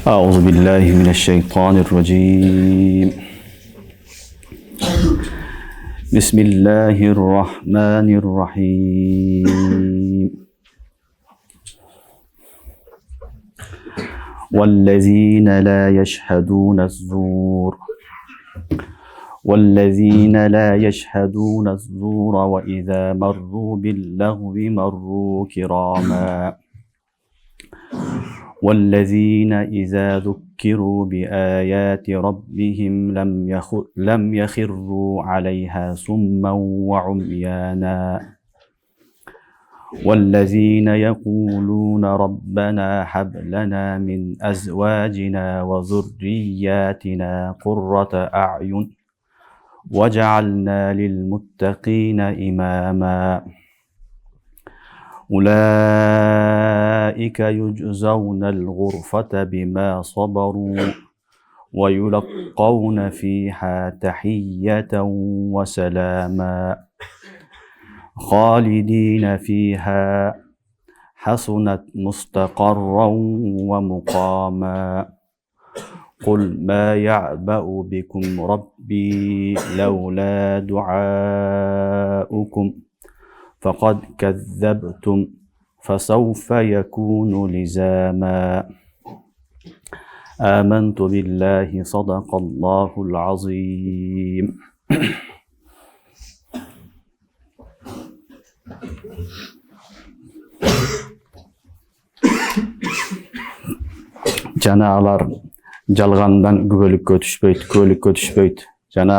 أعوذ بالله من الشيطان الرجيم. بسم الله الرحمن الرحيم. والذين لا يشهدون الزور وإذا مروا باللغو مروا كراما والذين إذا ذكروا بآيات ربهم لم يخروا عليها صما وعميانا والذين يقولون ربنا هب لنا من أزواجنا وذرياتنا قرة أعين وجعلنا للمتقين إماما أولئك يجزون الغرفة بما صبروا ويلقون فيها تحية وسلاما خالدين فيها حسنت مستقرا ومقاما قل ما يعبأ بكم ربي لولا دعاؤكم فقد كذبتم فسوف يكون لزاما آمنت بالله صدق الله العظيم. Жанаалар жалгандан күбөлүккө түшпөйт жана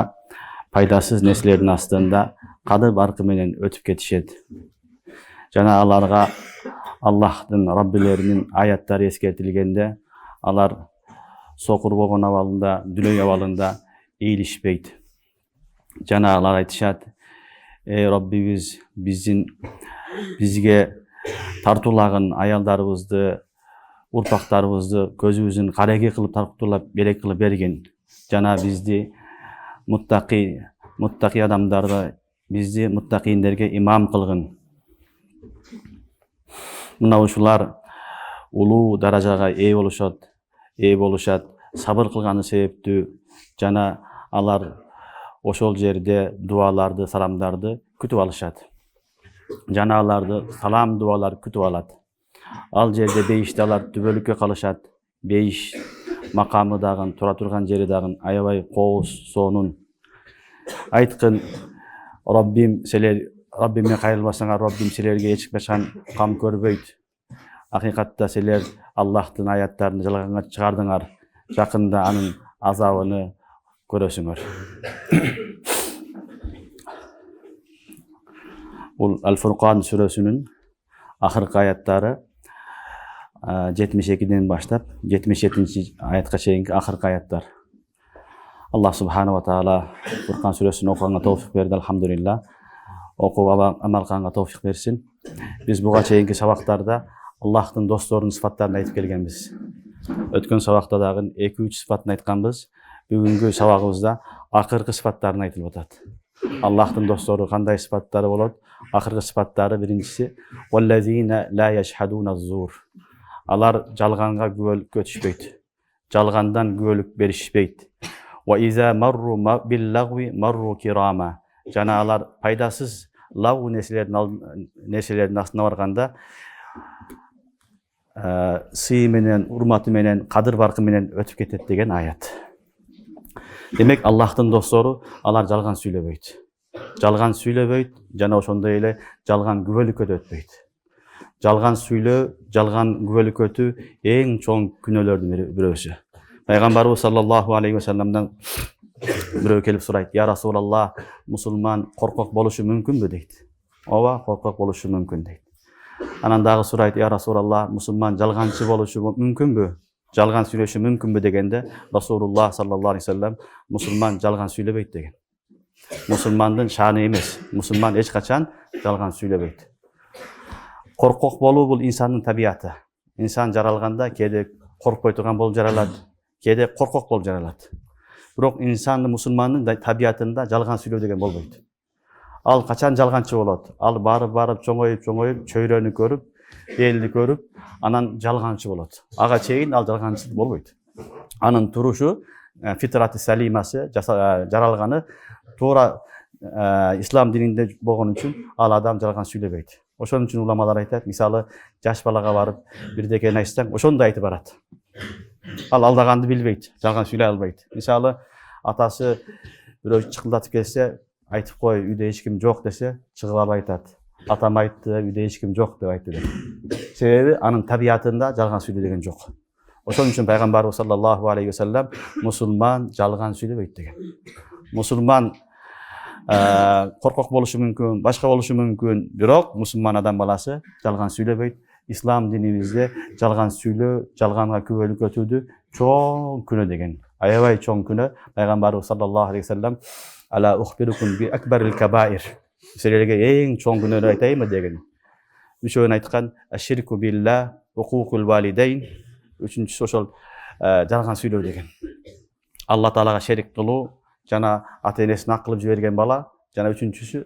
пайдасыз нерселердин астында кадыр баркы менен өтүп кетишет. Жана аларга Аллахтын Раббилеринин аяттары эскертилгенде алар сокур болгон абалында, дүлөй абалында ийилишпейт. Жана алар айтышат: "Эй Раббибиз, бизге тартуулагын аялдарыбызды, урпактарыбызды көзүбүздүн кареги кылып тартуулап белек кылып берген. Жана бизди muttaqi адамдарды, бизди muttaqиндерге имам кылгын." Мына ушулар улуу даражага ээ болушат, сабыр кылганы себептүү. Жана алар ошол жерде дуаларды, саламдарды күтүп алышат. Жана аларды салам дуалар күтүп алат. Ал жерде бейиште алар түбөлүккө калышат. Бейиш макамы дагы, тура турган жери дагы аябай кооз, сонун. Айткын: Раббимге кайрылбасаңар, Раббим силерге эч качан кам көрбөйт. Акыйкатта силер Аллахтын аяттарын жалганга чыгардыңар. Жакында анын азабын көрөсүңөр. Бул Ал-Фуркан сүрөсүнүн акыркы аяттары 72-ден баштап 77-аятка чейинки акыркы аяттар. Аллах субхана ва таала Фуркан сүрөсүн окуганга товфик берди, алхамдулилlah. Окуп амал кылганга товфик берсин. Биз буга чейинки сабактарда Аллахтын досторунун сыфаттарын айтып келгенбиз. Өткөн сабакта дагы 2-3 сыфатын айтканбыз. Бүгүнкү сабагыбызда акыркы сыфаттарын айтылып атат. Аллахтын достору кандай сыфаттары болот? Акыркы сыфаттары биринчиси валлазина ла яшхадуна зур. Алар жалганга күбөлүккө түшпөйт. Жалгандан күбөлүк беришпейт. Ва иза марру биллагви марру кирама. Жана алар пайдасыз лаву нерселердин астына барганда сый менен, урматы менен, кадыр баркы менен өтүп кетет деген аят. Демек Аллахтын достору алар жалган сүйлөбөйт. Жана ошондой эле жалган күбөлүккө да өтпөйт. Жалган сүйлөө, жалган күбөлүккө өтүү эң чоң күнөөлөрдүн бирөөсү. Пайгамбарыбыз саллаллаху алейхи ва салламдан бирөө келип сурайт: "Я Расулаллах, мусулман коркок болушу мүмкүнбү?" дейт. "Ооба, коркок болушу мүмкүн" дейт. Анан дагы сурайт: "Я Расулаллах, мусулман жалганчы болушу мүмкүнбү? Жалган сүйлөшү мүмкүнбү?" дегенде Расулуллах саллаллаху алейхи ва саллам мусулман жалган сүйлөбөйт деген. Мусулмандын шааны эмес. Мусулман эч качан жалган сүйлөбөйт. Коркок болуу бул инсандын табияты. Инсан жаралганда кээде коркпой турган болуп жаралат, кээде коркок болуп жаралат. Бирок инсандын, мусулмандын табиятында жалган сүйлөө деген болбойт. Ал качан жалганчы болот? Ал барып чоңоюп чөйрөнү көрүп, элди көрүп, анан жалганчы болот. Ага чейин ал жалганчы болбойт. Анын турушу, фитраты салимасы, жаралганы туура ислам дининде болгон үчүн ал адам жалган сүйлөбөйт. Ошон үчүн уламалар айтат, мисалы, жаш балага барып бирдекени айтсаң, ошондой айтып барат. Ал алдаганды билбейт, жалган сүйлөй албайт. Мисалы, атасы бирөө чыкылдатып келсе, айтып кой, үйдө эч ким жок десе, чыгып алып айтат. Атам айтты, үйдө эч ким жок деп айтты деп. Себеби анын табиятында жалган сүйлөө деген жок. Ошон үчүн пайгамбарыбыз саллаллаху алейхи ва саллям мусулман жалган сүйлөбөйт деген. Мусулман коркок болушу мүмкүн, башка болушу мүмкүн, бирок мусулман адам баласы жалган сүйлөбөйт. Ислам динибизде жалган сүйлөө, жалганга күбөлүк өтүүдү чоң күнөө деген. Аябай чоң күнөө. Пайгамбарыбыз саллаллаху алейхи ва саллям ала ухбирукум би акбарил кабаир. Силерге эң чоң күнөөнү айтайынбы деген. Үчөөнү айткан аширку билла, укукул валидейн. Үчүнчүсү ошол жалган сүйлөө деген. Алла Таалага шерик кылуу, жана ата-энесин ак кылып жиберген бала, жана үчүнчүсү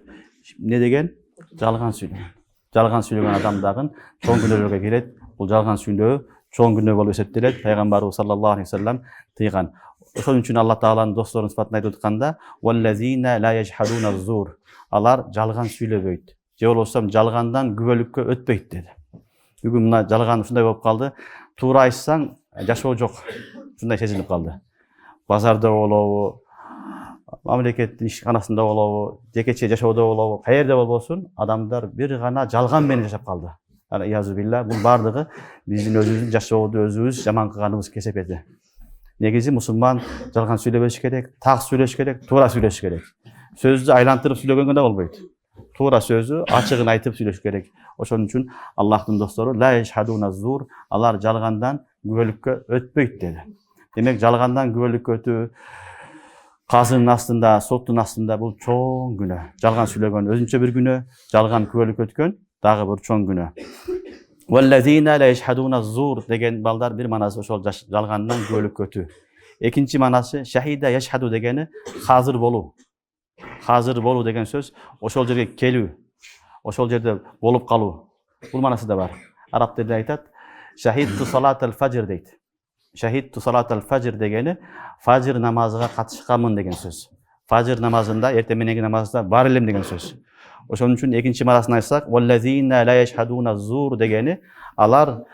эмне деген? Жалган сүйлөө. Жалган сүйлөгөн адам дагы чоң күнөөлөргө кирет. Бул жалган сүйлөө чоң күнөө болуп эсептелет. Пайгамбарыбыз саллаллаху алейхи ва саллям тыйган. Ошон үчүн Алла Тааланын досторунун сыпатын айтып атканда, "Валлазина ла яшхадуна зур." Алар жалган сүйлөбөйт. Же болбосо жалгандан күбөлүккө өтпөйт деди. Бүгүн мына жалган ушундай болуп калды. Туура айтсаң, жашоо жок. Ушундай сезилип калды. Базарда болобу, мамлекеттин ишканасында болобу, жекече жашоодо болобу, каерде болбосун, адамдар бир гана жалган менен жашап калды. Иязу билла, бул бардыгы биздин өзүбүздүн жашоодо өзүбүз жаман кылганыбыз кесепети. Негизи мусулман жалган сүйлөбөш керек, так сүйлөш керек, туура сүйлөш керек. Сөздү айлантырып сүйлөгөнгө да болбойт. Туура сөзү ачыгын айтып сүйлөш керек. Ошон үчүн Аллахтын достору ла яшхадуна зур, алар жалгандан күбөлүккө өтпөйт деди. Демек жалгандан күбөлүккө өтүү казынын астында, соттун астында бул чоң күнөө. Жалган сүйлөгөн өзүнчө бир күнөө, жалган күбөлүккө өткөн дагы бир чоң күнөө. Валлазина ла яшхадуна зур деген балдар бир манасы ошол жалгандан күбөлүккө өтүү. Экинчи манасы шахида яшхаду дегени hazır болуу. Hazır болуу деген сөз ошол жерге келүү, ошол жерде болуп калуу. Бул манасы да бар. Араб тилинде айтат, шахидту салатал фажр дейт. Шахидту салатал фажр дегени фажр намазыга катышканмын деген сөз. Фажр намазында, эртең мененки намазда бар элем деген сөз. Ошон үчүн экинчи манасын айтсак, валлазина ла яшхадуна зур дегени алар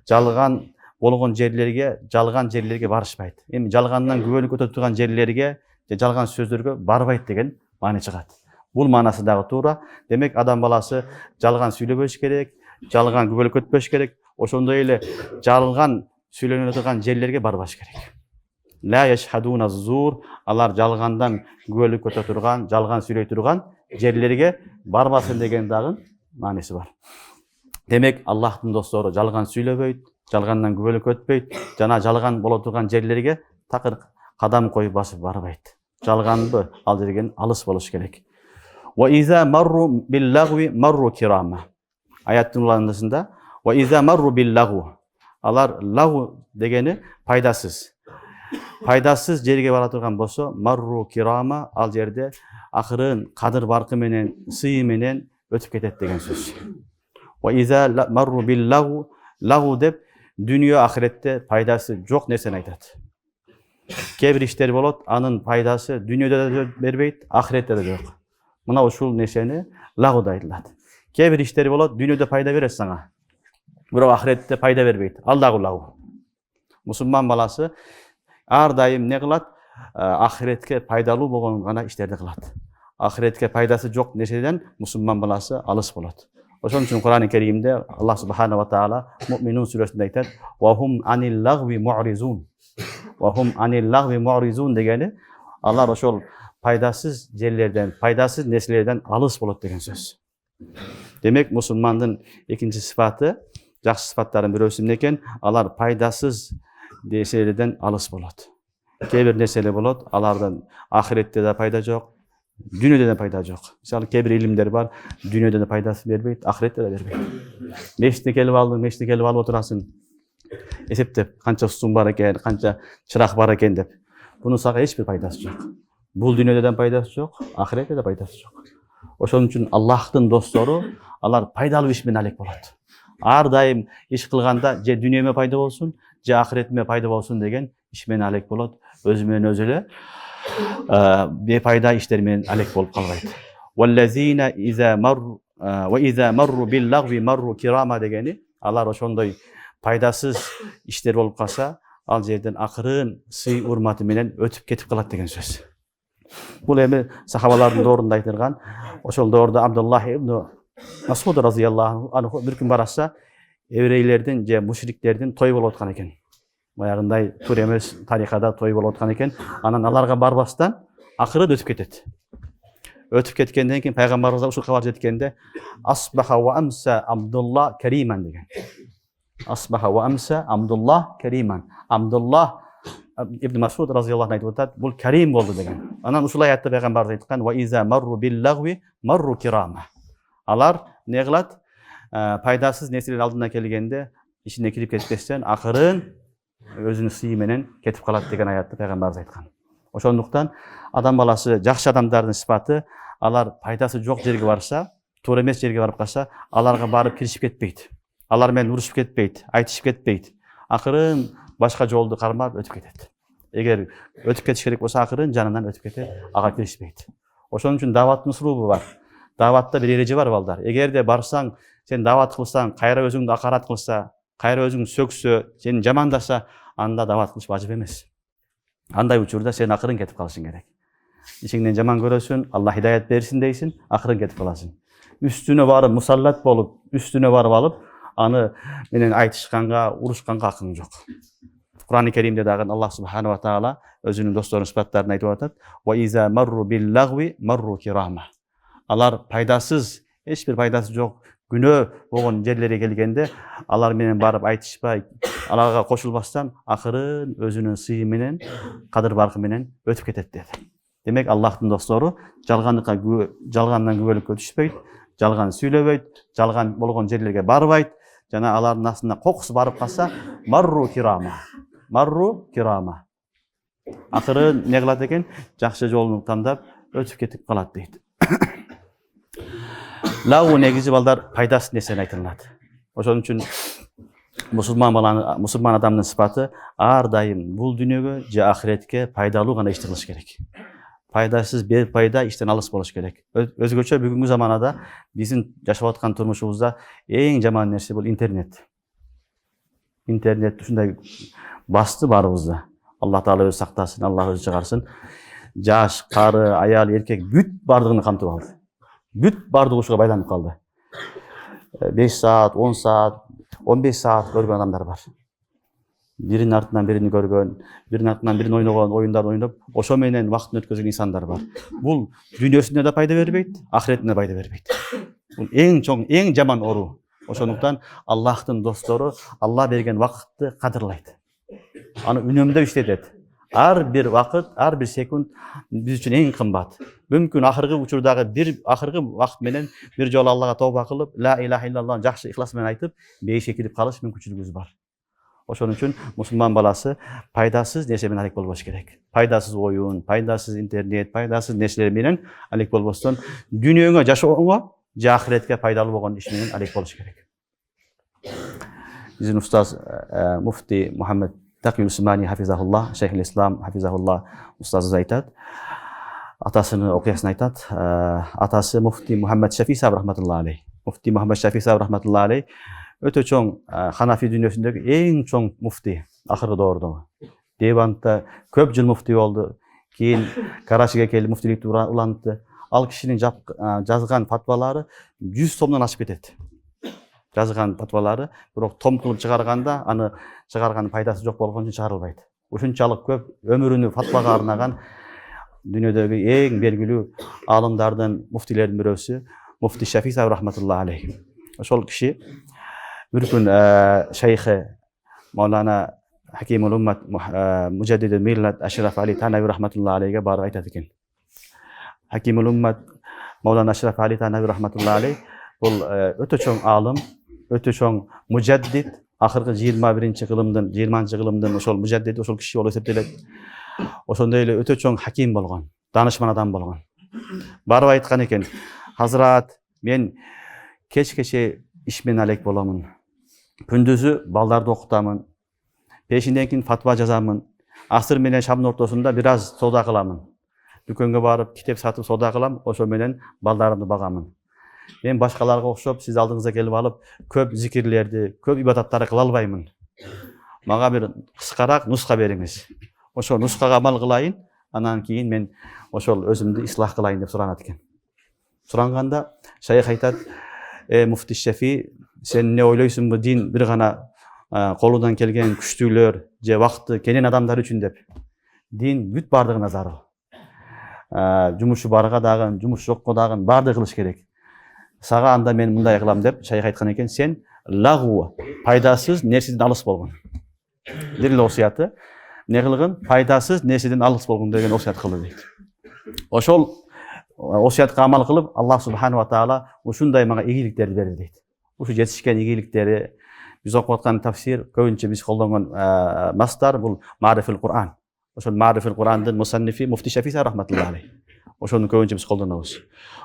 жалган болгон жерлерге, жалган жерлерге барышпайт. Эми жалгандан күбөлүк өтө турган жерлерге, жалган сөздөргө барбайт деген маани чыгат. Бул манасы дагы туура. Демек адам баласы жалган сүйлөбөш керек, жалган күбөлүк өтпөш керек. Ошондой эле жалган сүйлөнүп турган жерлерге барбаш керек. Ла яшхадуна зур, алар жалгандан күбөлүк өтө турган, жалган сүйлөй турган жерлерге барбасын деген дагы мааниси бар. Демек Аллахтын достору жалган сүйлөбөйт, жалгандан күбөлүк өтпөйт, жана жалган боло турган жерлерге такыр кадам коюп басып барбайт. Жалганды ал жерден алыс болуш керек. Ва иза марру биллагви марру кирама. Аяттын уландысында ва иза марру биллагу. Алар лагу дегени пайдасыз. Пайдасыз жерге бара турган болсо, марру кирама, ал жерде акырын кадыр баркы менен, сый менен өтүп кетет деген сөз. Ва иза марру биллагу, лагу деп дүнүйө ахиретте пайдасы жок нерсени айтат. Кээ бир иштер болот, анын пайдасы дүйнөдө да бербейт, ахиретте да жок. Мына ушул нерсени лагу да айтылат. Кээ бир иштер болот, дүйнөдө пайда берет сага, бирок ахиретте пайда бербейт. Ал дагы лагу. Мусулман баласы ар дайым эмне кылат? Ахиретке пайдалуу болгон гана иштерди кылат. Ахиретке пайдасы жок нерседен мусулман баласы алыс болот. Ошон үчүн Кур'ан-ы Керимде Аллах субханаху ва таала Муъминун сүрөсүндө айтат: "Ва хум анил лагви му'ризун." Ва хум анил лагви му'ризун дегени алар ошол пайдасыз жерлерден, пайдасыз нерселерден алыс болот деген сөз. Демек мусулмандын экинчи сыфаты, жакшы сыфаттарынын бирөөсү эмне экен? Алар пайдасыз нерселерден алыс болот. Кээ бир нерселер болот, алардан ахиретте да пайда жок, дүйнөдө да пайда жок. Мисалы, кээ бир илимдер бар, дүйнөдө да пайдасы бербейт, ахиретте да бербейт. Мешитке келип алдың, мешитке келип алып отурасың, эсептеп, канча сум бар экен, канча чырак бар экен деп. Бунун сага эч бир пайдасы жок. Бул дүйнөдө да пайдасы жок, ахиретте да пайдасы жок. Ошон үчүн Аллахтын достору, алар пайдалуу иш менен алек болот. ар дайым иш кылганда же дүнүйөмө пайда болсун, же ахиретиме пайда болсун деген иш менен алек болот. Өзү менен өзү эле бепайда иштер менен алек болуп калбайт. Валлазина иза марру ва иза марру биллағви марру кирама дегени, алар ошондой пайдасыз иштер болуп калса, ал жерден акырын сый урматы менен өтүп кетип калат деген сөз. Бул эми сахабалардын доорунда айтылган. Ошол доордо Абдуллах ибн Масуд разыяллаху анху бир күн бараса, еврейлердин же мушриктердин той болуп аткан экен. Баягындай тур эмес тарикада той болуп аткан экен. Анан аларга барбастан акырын өтүп кетет. Өтүп кеткенден кийин пайгамбарыбызга ушул кабар жеткенде асбаха ва амса Абдулла кариман деген. Асбаха ва амса Абдулла кариман. Абдулла ибн Масуд разыяллаху айтып атат, бул карим болду деген. Анан ушул аятта пайгамбарыбыз айткан ва иза марру биллагви марру кирама. Алар не кылат? Пайдасыз нерселер алдына келгенде ичине кирип кетпестен акырын өзүнүн сыйы менен кетип калат деген аятты пайгамбарыбыз айткан. Ошондуктан адам баласы жакшы адамдардын сыпаты, алар пайдасы жок жерге барса, туура эмес жерге барып калса, аларга барып киришип кетпейт. Алар менен урушуп кетпейт, айтышып кетпейт. Акырын башка жолду кармап өтүп кетет. Эгер өтүп кетиш керек болсо, акырын жанынан өтүп кетет, ага киришпейт. Ошон үчүн даваттын усулубу бар. Даватта бир эреже бар балдар. Эгерде барсаң, сен дават кылсаң, кайра өзүңдү акарат кылса, кайра өзүң сөксө, сени жамандаса, анда дават кылыш важып эмес. Андай учурда сен акырын кетип калышың керек. Ичиңден жаман көрөсүн, Алла хидаят берсин дейсин, акырын кетип каласың. Үстүнө барып мусаллат болуп, үстүнө барып алып, аны менен айтышканга, урушканга акың жок. Кур'ан-ы Керимде дагы Аллах субханаху ва таала өзүнүн досторунун сыпаттарын айтып атат. Ва иза марру биллагви марру кирама. Алар пайдасыз, эч бир пайдасы жок күнөө болгон жерлерге келгенде, алар менен барып айтышпай, аларга кошулбастан акырын өзүнүн сыйы менен, кадыр баркы менен өтүп кетет деди. Демек Аллахтын достору жалгандан күбөлүккө түшпөйт, жалган сүйлөбөйт, жалган болгон жерлерге барбайт, жана алардын астына кокусу барып калса, марру кирама. Марру кирама. Акырын не кылат экен? Жакшы жолун тандап өтүп кетип калат дейт. Лау негизи балдар пайдасыз нерсени айтылат. Ошон үчүн мусулман адамдын сыпаты ар дайым бул дүйнөгө же ахиретке пайдалуу гана иш кылыш керек. Пайдасыз бепайда иштен алыс болуш керек. Өзгөчө бүгүнкү заманада биздин жашап аткан турмушубузда эң жаман нерсе бул интернет. Интернет ушундай басты баарыбызды. Алла таала өзү сактасын, Алла өзү чыгарсын. Жаш, кары, аял, эркек бүт бардыгын камтып алды. Бүт бардыгы ушуга байланып калды. 5 саат, 10 саат, 15 саат көргөн адамдар бар. Биринин артынан бирини көргөн, биринин артынан бирини ойногон оюндар ойноп, ошо менен убактын өткөзгөн инсандар бар. Бул дүйнөсүнө да пайда бербейт, ахиретине да пайда бербейт. Бул эң чоң, эң жаман ору. Ошондуктан Аллахтын достору Алла берген убакытты кадырлайт. Аны үнөмдөп иштетет. Ар бир вакыт, ар бир секунд биз үчүн эң кымбат. Мүмкүн акыркы учурдагы акыркы вакыт менен бир жолу Аллага тооба кылып, ла илаха иллаллах жакшы ихлас менен айтып, бейишке кирип калыш мүмкүнчүлүгүбүз бар. Ошон үчүн мусулман баласы пайдасыз нерсе менен алек болбош керек. Пайдасыз оюн, пайдасыз интернет, пайдасыз нерселер менен алек болбостон дүйнөгө жашоого, же ахиретке пайдалуу болгон иш менен алек болуш керек. Биздин устаз муфти Мухаммед Такил Усмани хафизахуллах, шейхул ислам хафизахуллах устазыбыз айтат. Атасынын окуясын айтат. Атасы муфти Мухаммед Шафи сааб рахматуллаху алейх. Муфти Мухаммед Шафи сааб рахматуллаху алейх өтө чоң ханафи дүйнөсүндөгү эң чоң муфти акыркы доордогу. Девантта көп жыл муфти болду. Кийин Карачиге келип муфтиликти улантты. Ал кишинин жазган фатвалары 100 томдон ашып кетет. Жазган фатвалары, бирок том кылып чыгарганда, аны чыгарган пайдасы жок болгон үчүн чыгарылбайт. Ушунчалык көп өмүрүнү фатвага арнаган дүйнөдөгү эң белгилүү алымдардын, муфтилердин бирөөсү муфти Шафи сааб рахматуллаху алейх. Ошол киши бир күн шейхи Маулана Хакимул Уммат Мужаддидul Миллат Ашраф Али Танави рахматуллаху алейхге барып айтат экен. Хакимул Уммат Маулана Ашраф Али Танави рахматуллаху алейх бул өтө чоң алым, өтө чоң мужаддид, акыркы 21-чи кылымдын, 20-чы кылымдын ошол мужаддид, ошол киши болуп эсептелет. Ошондой эле өтө чоң хаким болгон, данышман адам болгон. Барып айткан экен: "Хазрат, мен кечке иш менен алек боломун. күндүзү балдарды окутамын, пешинден кийин фатва жазамын, асыр менен шамдын ортосунда бир аз соода кыламын. Дүкөнгө барып, китеп сатып соода кылам, ошо менен балдарымды багамын. Мен башкаларга окшоп, сиз алдыңызга келип алып, көп зикирлерди, көп ибадаттарды кыла албаймын. Мага бир кыскараак нуска бериңиз. Ошо нускага амал кылайын, анан кийин мен ошол өзүмдү ислах кылайын деп суранат экен. Суранганда шайх айтат: муфти Шафи, сен эмне ойлойсуңбу, дин бир гана колунан келген күчтүүлөр же вакыты кенен адамдар үчүн деп. Дин бүт бардыгына зарыл. Жумушу барга дагы, жумуш жокко дагы баардыгы кылыш керек. Сага анда мен мындай кылам деп шайх айткан экен: сен лагу, пайдасыз нерседен алыс болгон. Бир эле осуяты, эмне кылгын? Пайдасыз нерседен алыс болгон деген осуят кылды дейт. Ошол осуятка амал кылып, Аллах субханаху ва таала ушундай мага ийгиликтерди берди дейт. Ушу жетишкен ийгиликтери биз окуп аткан тафсир, көбүнчө биз колдонгон мастар бул Мa'рифил Кур'ан. Ошол Мa'рифил Кур'андын мусаннифи муфти Шафи рахматуллахи алейх. Ошону көбүнчө биз колдонобуз.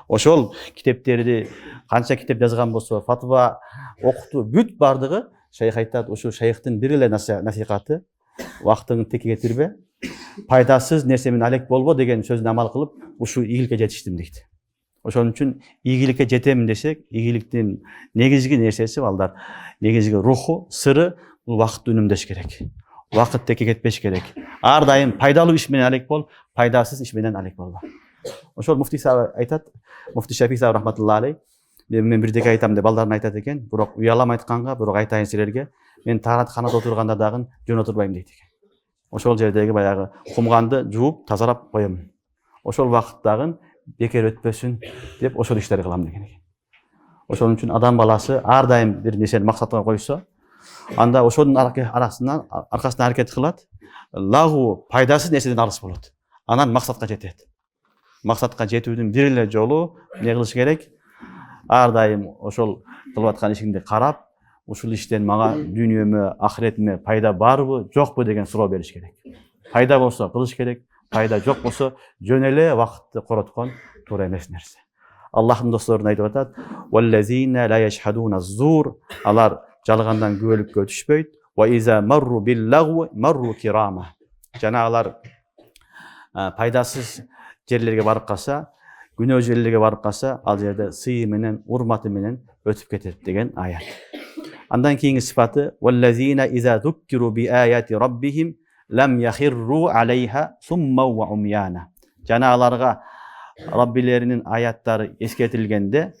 Ошол китептерди канча китеп жазган болсо, фатва окутуу бүт бардыгы шайх айтат, ушу шайхтын бир эле насихаты: вактыңды текке кетирбе, пайдасыз нерсе менен алек болбо деген сөзүнө амал кылып, ушу ийгиликке жетиштим дейт. Ошон үчүн ийгиликке жетемин десек, ийгиликтин негизги нерсеси балдар, негизги руху, сыры бул вакытты үнөмдөш керек. Вакыт текке кетпеш керек. Ар дайым пайдалуу иш менен алек бол, пайдасыз иш менен алек болбо. Ошол муфти саап айтат, муфти Шафи рахматуллахи алейх, мен бирдеке айтам деп балдарына айтат экен, бирок уялам айтканга, бирок айтайын силерге, мен тааратканада отурганда дагы жөн отурбайм дейт экен. Ошол жердеги баягы кумганды жууп, тазалап коем. Ошол вакыттагы бекер өтпөсүн деп ошол иштерди кылам деген экен. Ошон үчүн адам баласы ар дайым бир нерсени максатка койсо, анда ошонун аркасынан аракет кылат, лагу, пайдасыз нерседен алыс болот. Анан максатка жетет. Максатка жетүүдүн бир эле жолу эмне кылыш керек? Ар дайым ошол кылып аткан ишиңди карап, ушул иштен мага дүйнөмө, ахиретиме пайда барбы, жокпу деген суроо бериш керек. Пайда болсо кылыш керек, пайда жок болсо жөн эле вакытты короткон туура эмес нерсе. Аллахтын досторун айтып атат: "Валлазина ла яшхадуна зур", алар жалгандан күбөлүккө түшпөйт. "Ва иза марру биллагу марру кирама", жана алар пайдасыз жерлерге барып калса, күнөө жерлерге барып калса, ал жерде сыйы менен, урматы менен өтүп кетет деген аят. Андан кийинки сыфаты: "Валлазина иза зуккиру би аяти раббихим лам яхирру алейха сумма ва умяна", жана аларга Раббилеринин аяттары эскертилгенде,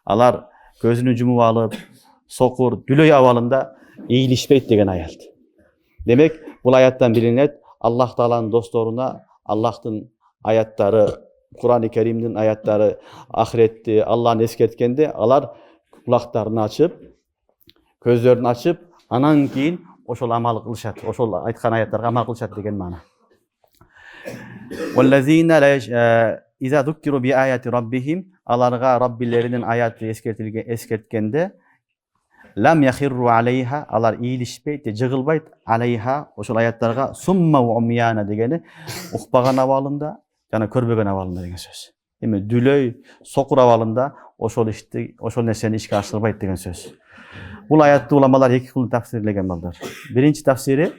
алар көзүнү жумуп алып, сокур, дүлөй абалында ийилишпейт деген аят. Демек, бул аяттан билинет, Аллах Тааланын досторуна Аллахтын аяттары, Кур'ан-ы Каримдин аяттары, ахиретти, Аллахны эскерткенде, алар кулактарын ачып, көздөрүн ачып, анан кийин ошол амал кылышат, ошол айткан аяттарга амал кылышат деген маана. "Валлазина иза зуккиру би аяти раббихим", аларга Раббилеринин аяты эскерткенде, лам яхирру алейха, алар ийилишпейт, жыгылбайт, алейха, ошол аяттарга, сумма ва умяна дегени укпаган абалында жана көрбөгөн абалында деген сөз. Эми дүлөй, сокур абалында ошол ишти, ошол нерсени ишке ашырбайт деген сөз. Бул аятты уламалар эки кылып тафсирлеген балдар. Биринчи тафсири,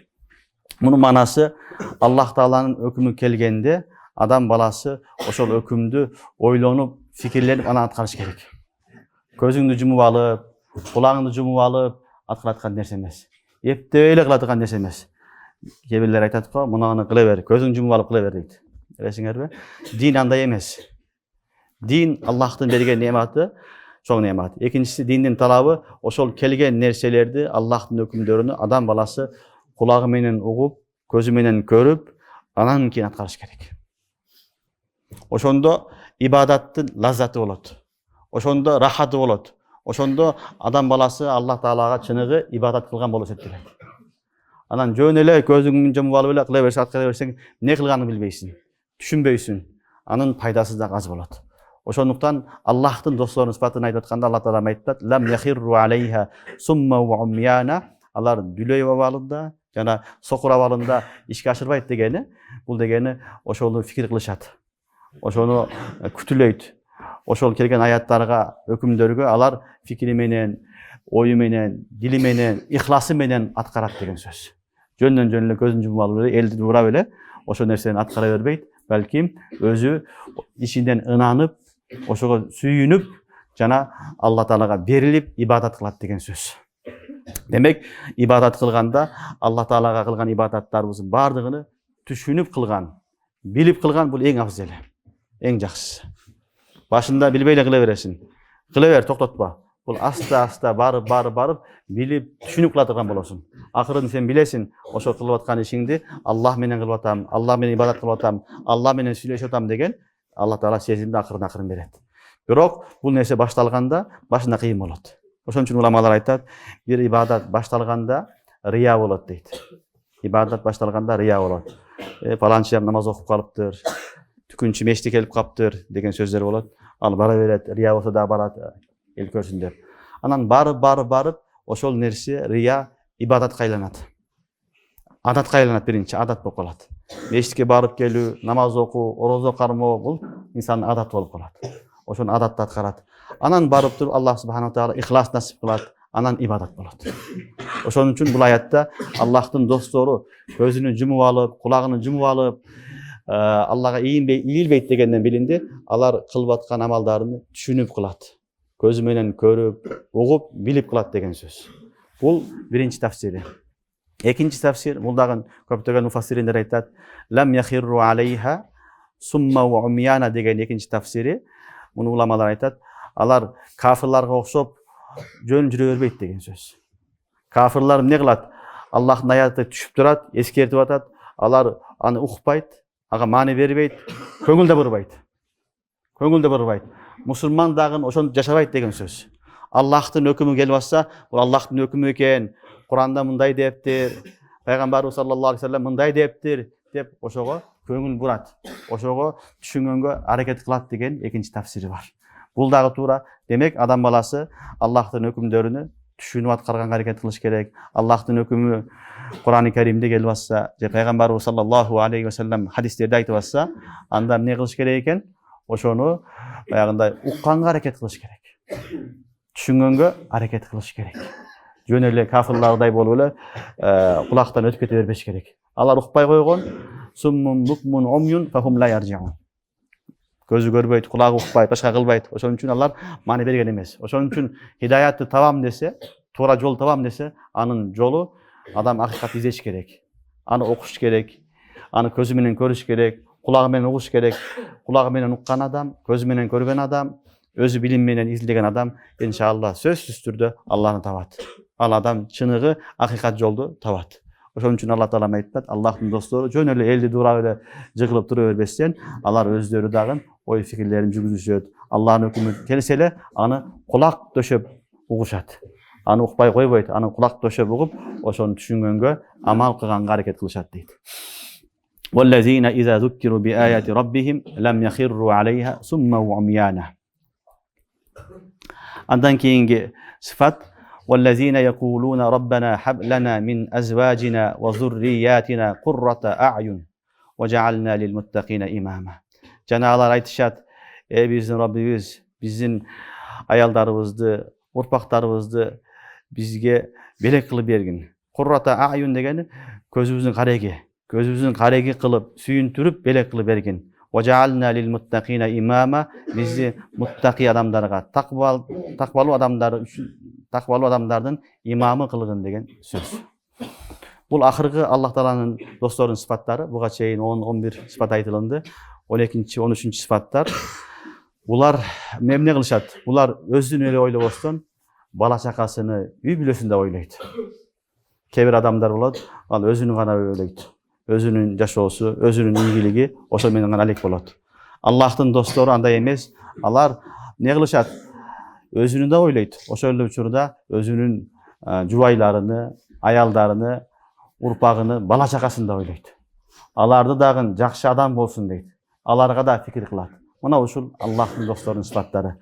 мунун маанасы Аллах Тааланын өкүмү келгенде адам баласы ошол өкүмдү ойлонуп, фикирленип анан аткарыш керек. Көзүңдү жумуп алып, кулагыңды жумуп алып аткараткан нерсе эмес. Эптеп эле кылатыган нерсе эмес. Кээ бирлер айтат го, мунуну кыла бер, көзүңдү жумуп алып кыла бер дейт. Билесиңерби? Дин андай эмес. Дин Аллахтын берген нематы, чоң немат. Экинчиси, диндин талабы ошол келген нерселерди, Аллахтын өкүмдөрүнү адам баласы кулагы менен угуп, көзү менен көрүп, анан кийин аткарыш керек. Ошондо ибадаттын лаззаты болот. Ошондо рахаты болот. Ошондо адам баласы Аллах Таалага чыныгы ибадат кылган болуп эсептелет. Анан жөн эле көзүңдү жумуп алып эле кыла берсең, аткара берсең, эмне кылганын билбейсиң, түшүнбөйсүң. Анын пайдасы да аз болот. Ошондуктан Аллахтын досторунун сыфатын айтып атканда Аллах Таала айтат: "Лам яхирру алейха сумма ва умяна", алар дүлөй абалында жана сокур абалында ишке ашырбайт дегени, бул дегени ошону фикир кылышат. Ошону күтүлөйт. Ошол келген аяттарга, өкүмдөргө алар фикри менен, ою менен, дили менен, ихласы менен аткарат деген сөз. Жөндөн жөн эле көзүн жумуп алып эле, элди урап эле ошо нерсени аткара бербейт, балким өзү ичинен ынанып, ошого сүйүнүп, жана Алла Таалага берилип ибадат кылат деген сөз. Демек, ибадат кылганда Алла Таалага кылган ибадаттарыбыздын бардыгын түшүнүп кылган, билип кылган бул эң абзели, эң жакшысы. Башында билбей эле кыла бересиң. Кыла бер, токтотпа. Бул аста барып, билип, түшүнүп кыла турган болосуң. Акырын сен билесиң, ошо кылып аткан ишиңди Аллах менен кылып атам, Аллах менен ибадат кылып атам, Аллах менен сүйлөшүп атам деген Алла Таала сезимди акырын берет. Бирок бул нерсе башталганда башында кыйын болот. Ошон үчүн уламалар айтат, бир ибадат башталганда рия болот дейт. Ибадат башталганда рия болот. Паланчы намаз окуп калыптыр, түкүнчү мешитке келип калыптыр деген сөздөр болот. Ал бара берет, рия болсо да барат, эл көрсүн деп. Анан барып, ошол нерсе рия ибадатка айланат. Адатка айланат, биринчи адат болуп калат. Мешитке барып келүү, намаз окуу, орозо кармоо бул инсандын адаты болуп калат. Ошону адатты аткарат. Анан барып туруп Аллах субханаху таала ихлас насип кылат, анан ибадат болот. Ошон үчүн бул аятта Аллахтын достору көзүнү жумуп алып, кулагын жумуп алып, Аллага ийилбейт дегенден билинди, алар кылып аткан амалдарын түшүнүп кылат. Көзү менен көрүп, угуп, билип кылат деген сөз. Бул биринчи тафсири. Экинчи тафсир, бул дагы көптөгөн муфассириндер айтат, лам яхирру алейха сумма ва умяна деген экинчи тафсири. Муну уламалар айтат, алар кафирларга окшоп жөн жүрө бербейт деген сөз. Кафирлар эмне кылат? Аллахтын аяты түшүп турат, эскертип атат, алар аны укпайт, ага маани бербейт, көңүл да бурбайт. Мусулман дагы ошону жашабайт деген сөз. Аллахтын өкүмү келип атса, бул Аллахтын өкүмү экен, Куранда мындай дептир, пайгамбарыбыз саллаллаху алейхи вассалам мындай дептир деп ошого көңүл бурат. Ошого түшүнгөнгө аракет кылат деген экинчи тафсири бар. Бул дагы туура. Демек, адам баласы Аллахтын өкүмдөрүнү түшүнүп аткарганга аракет кылыш керек. Аллахтын өкүмү Кур'ан-ы Каримде келип атса, же пайгамбарыбыз саллаллаху алейхи вассалам хадистерде айтып атса, анда эмне кылыш керек экен? Ошону баягындай укканга аракет кылыш керек. Түшүнгөнгө аракет кылыш керек. Жөн эле кафирлардай болуп эле кулактан өтүп кете бербеш керек. Алар укпай койгон, суммун букмун умюн фахум ла яржиун. Көзү көрбөйт, кулагы укпайт, башка кылбайт. Ошон үчүн алар маани берген эмес. Ошон үчүн хидаятты табам десе, туура жол табам десе, анын жолу адам акыйкат издеш керек. Аны окуш керек, аны көзү менен көрүш керек, кулагы менен угуш керек. Кулагы менен уккан адам, көзү менен көргөн адам, өзү билим менен изилдеген адам иншалла сөзсүз түрдө Аллахны табат. Ал адам чыныгы акыйкат жолду табат. Ошон үчүн Алла Таала айтат, Аллахтын достору жөн эле элди дуурап эле жыгылып тура бербестен, алар өздөрү дагы ой фикирлерин жүргүзүшөт. Аллахтын өкүмү келсе эле аны кулак төшөп угушат. Аны укпай койбойт, аны кулак төшөп угуп, ошону түшүнгөнгө, амал кылганга аракет кылышат дейт. والذين إذا ذكروا بآيات ربهم لم يخروا عليها صما وعميانا. Андан кийинки сифат والذين يقولون ربنا هب لنا من أزواجنا وذرياتنا قرة أعين وجعلنا للمتقين إماما. Жана алар айтышат, биздин Раббибиз биздин аялдарыбызды, урпактарыбызды бизге белек кылып бергин. Qurrata a'yun дегени көзүбүздүн кареги кылып, сүйүнтүрүп белек кылып бергин. وجعلنا للمتقين إماما. Бизди муттаки адамдарга, таквалуу адамдардын имамы кылгын деген сөз. Бул акыркы Аллах Тааланын досторунун сифаттары. Буга чейин 10-11 сифат айтылынды. 12-13 сифаттар. Булар эмне кылышат? Булар өзүн эле ойлобостон бала чакасыны, үй бүлөсүн да ойлойт. Кээ бир адамдар болот, ал өзүнүн гана ойлойт. Өзүнүн жашоосу, өзүнүн ийгилиги ошо менен гана алек болот. Аллахтын достору андай эмес. Алар эмне кылышат? Өзүнүн да ойлойт. Ошол эле учурда өзүнүн жубайларыны, аялдарыны, урпагыны, бала чакасын да ойлойт. Аларды дагы жакшы адам болсун дейт. Аларга да фикир кылат. Мына ушул Аллахтын досторунун сифаттары.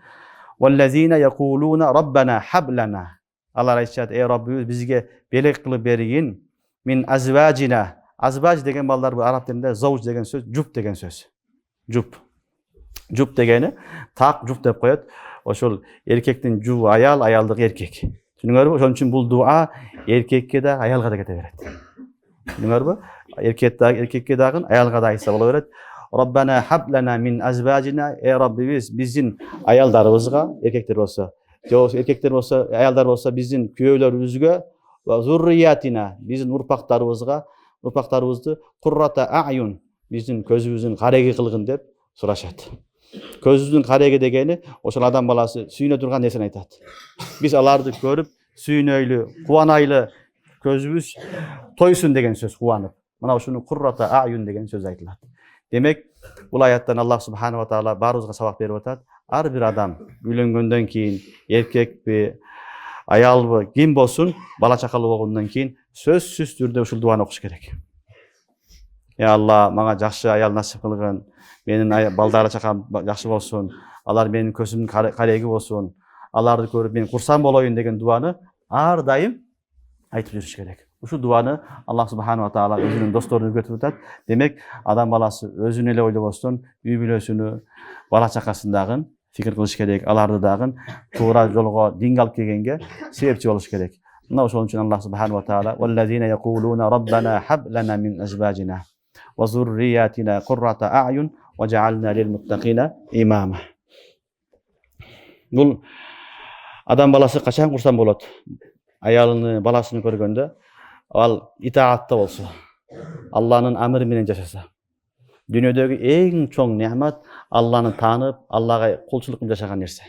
والذين يقولون ربنا هب لنا. Алар айтышат, Раббыбыз бизге белек кылып бергин. Мин азважина. Азваж деген балдар бул араб тилинде зауж деген сөз, жуп деген сөз. Жуп дегени так жуп деп коет. Ошол эркектин жубу аял, аялдык эркек. Түшүнүңөрбү? Ошон үчүн бул дуа эркекке да, аялга да кете берет. Түшүнүңөрбү? Эркекке дагы, аялга да айтса боло берет. Роббана хаб лана мин азважина, Раббибиз биздин аялдарыбызга, эркектер болсо, эркектер болсо, аялдар болсо биздин күйөөлөрүбүзгө, ва зурриятина, биздин урпактарыбызды куррата аюн, биздин көзүбүздүн кареги кылгын деп сурашат. Көзүбүздүн кареги дегени ошол адам баласы сүйүнө турган нерсени айтат. Биз аларды көрүп сүйүнөйлү, кубанайлы, көзүбүз тойсун деген сөз, кубанып. Мына ушуну куррата аюн деген сөз айтылат. Демек, бул аяттан Аллах субханала ва таала баарыбызга сабак берип атат. Ар бир адам үйлөнгөндөн кийин, эркекпи, аялбы, ким болсун, бала чакалуу болгондон кийин сөзсүз түрдө ушул дуаны окуш керек. Алла, мага жакшы аял насип кылгын, менин балдары чакам жакшы болсун, алар менин көзүмдүн кареги болсун, аларды көрүп мен курсан болоюн деген дуаны ар дайым айтып жүрүш керек. Ушул дуаны Аллах субханала ва таала өзүнүн досторуна үйрөтүп атат. Демек, адам баласы өзүн эле ойлобостон, үй бүлөсүнү, бала чакасын дагы фикир кылыш керек. Аларды дагы туура жолго, динге алып келгенге себепчи болуш керек. Мына ошол үчүн Аллах субханала ва таала валлазина якулуна раббана хаб лана мин азважина ва зурриятина куррата аюн ва жаална лил муттакина имама. Бул адам баласы качан курсан болот? Аялыны, баласын көргөндө, ал итаатта болсо, Алланын амыры менен жашаса. Дүйнөдөгү эң чоң неамат Алланы таанып, Аллага кулчулук менен жашаган нерсе.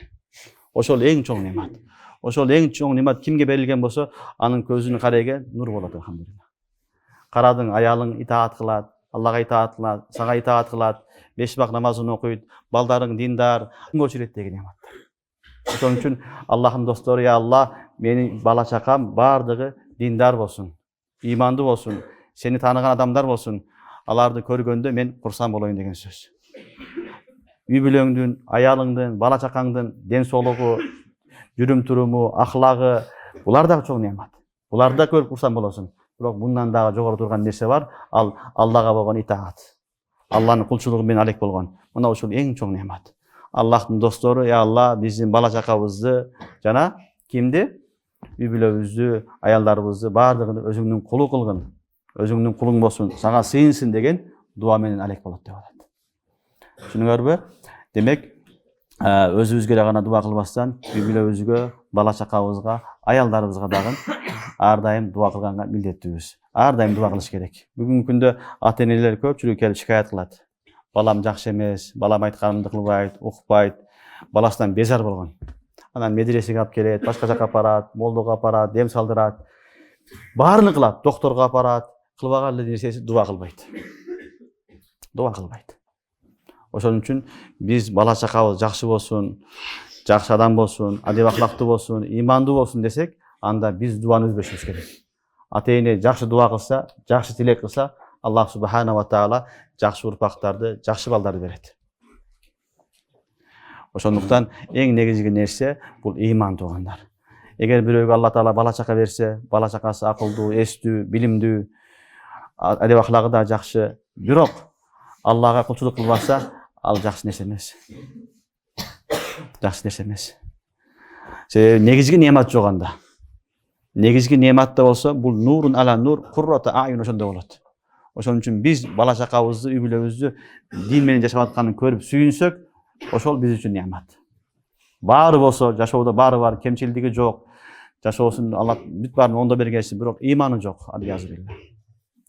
Ошол эң чоң неамат. Ошол эң чоң неамат кимге берилген болсо, анын көзүнүн кареги нур болот, алхамдулилла. Карадың, аялың итаат кылат, Аллага итаат кылат, сага итаат кылат, 5 вакыт намазын окуйт, балдарың диндар, көчүрөт деген неаматтар. Ошон үчүн Аллахтын достору, я Алла, менин бала чакам бардыгы диндар болсун, имандуу болсун, сени тааныган адамдар болсун, аларды көргөндө мен курсан болоюн деген сөз. Үй бүлөңдүн, аялыңдын, бала чакаңдын ден соолугу, жүрүм туруму, ахлагы, булар дагы чоң неамат. Буларды көрүп курсан болосуң. Бирок мындан дагы жогору турган нерсе бар, ал Аллага болгон итаат. Алланын кулчулугу менен алек болгон. Мына ушул эң чоң неамат. Аллахтын достору, я Алла, биздин бала чакабызды жана кимди? Үй бүлөбүздү, аялдарыбызды бардыгын өзүңдүн кулу кылгын. Өзүңдүн кулуң болсун, сага сыйынсын деген дуа менен алек болот деп атат. Түшүнүңөрбү? Демек, өзүбүзгө да гана дуа кылбастан, үй бүлөбүзгө, бала чакабызга, аялдарыбызга дагы ар дайым дуа кылганга милдеттүүбүз. Ар дайым дуа кылыш керек. Бүгүнкү күндө ата-энелер көпчүлүк келип шикаят кылат. Балам жакшы эмес, балам айтканымды кылбайт, укпайт, баласынан безар болгон. Анан медресеге алып келет, башка жака апарат, молдого апарат, дем салдырат. Баарын кылат, докторго апарат, кылбаган нерсеси дуа кылбайт. Дуа кылбайт. Ошон үчүн биз бала чакабыз жакшы болсун, жакшы адам болсун, адеп акылактуу болсун, имандуу болсун десек, анда биз дуаны үзбөшүбүз керек. Ата-эне жакшы дуа кылса, жакшы тилек кылса, Аллах субханала ва таала жакшы урпактарды, жакшы балдарды берет. Ошондуктан эң негизги нерсе бул иман туугандар. Эгер бирөөгө Алла таала бала чака берсе, бала чакасы акылдуу, эстүү, билимдүү, адеп аклагы да жакшы, бирок Аллага кулчулук кылбаса, ал жакшы нерсе эмес. Жакшы нерсе эмес. Себеби негизги неамат жок анда. Негизги неамат да болсо, бул нурун ала нур, куррата аюн ошондо болот. Ошон үчүн биз бала чакабызды, үй бүлөбүздү дин менен жашап атканын көрүп сүйүнсөк, ошол биз үчүн неамат. Баары болсо, жашоодо баары бар, кемчилдиги жок. Жашоосун Алла бүт баарын оңдо бергенси, бирок иманы жок, алиязбилла.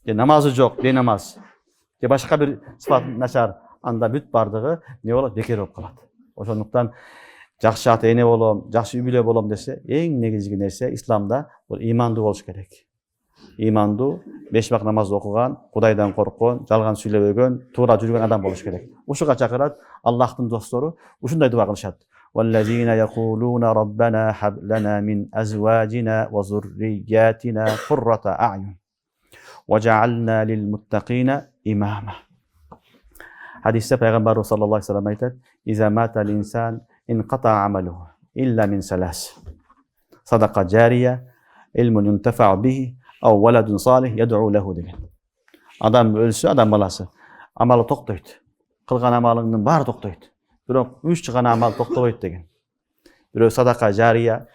Намазы жок, бейнамаз. Башка бир сыфат начар, анда бүт бардыгы не болот, бекер болуп калат. Ошондуктан жакшы ата-эне болом, жакшы үй бүлө болом десе, эң негизги нерсе исламда бул имандуу болуш керек. Имандуу, 5 вакыт намаз окуган, Кудайдан корккон, жалган сүйлөбөгөн, туура жүргөн адам болуш керек. Ушуга чакырат Аллахтын достору, ушундай дуа кылышат. Валлазина якулуна раббана хаб лана мин азважина ва зурриятина куррата аюн ва жаална лил муттакина имама. Хадисте пайгамбарыбыз саллаллаху алейхи ва саллям айтат: "Иза мата ал-инсан инқата амалуху илля мин салас. Садака жария, илмун юнтафау бихи, ау валадун салих яд'у лаху" деген. Адам өлсө, адам баласы амалы токтойт. Кылган амалыңдын баары токтойт. Бирок 3 гана амал токтобойт деген. Бирөө садака жария,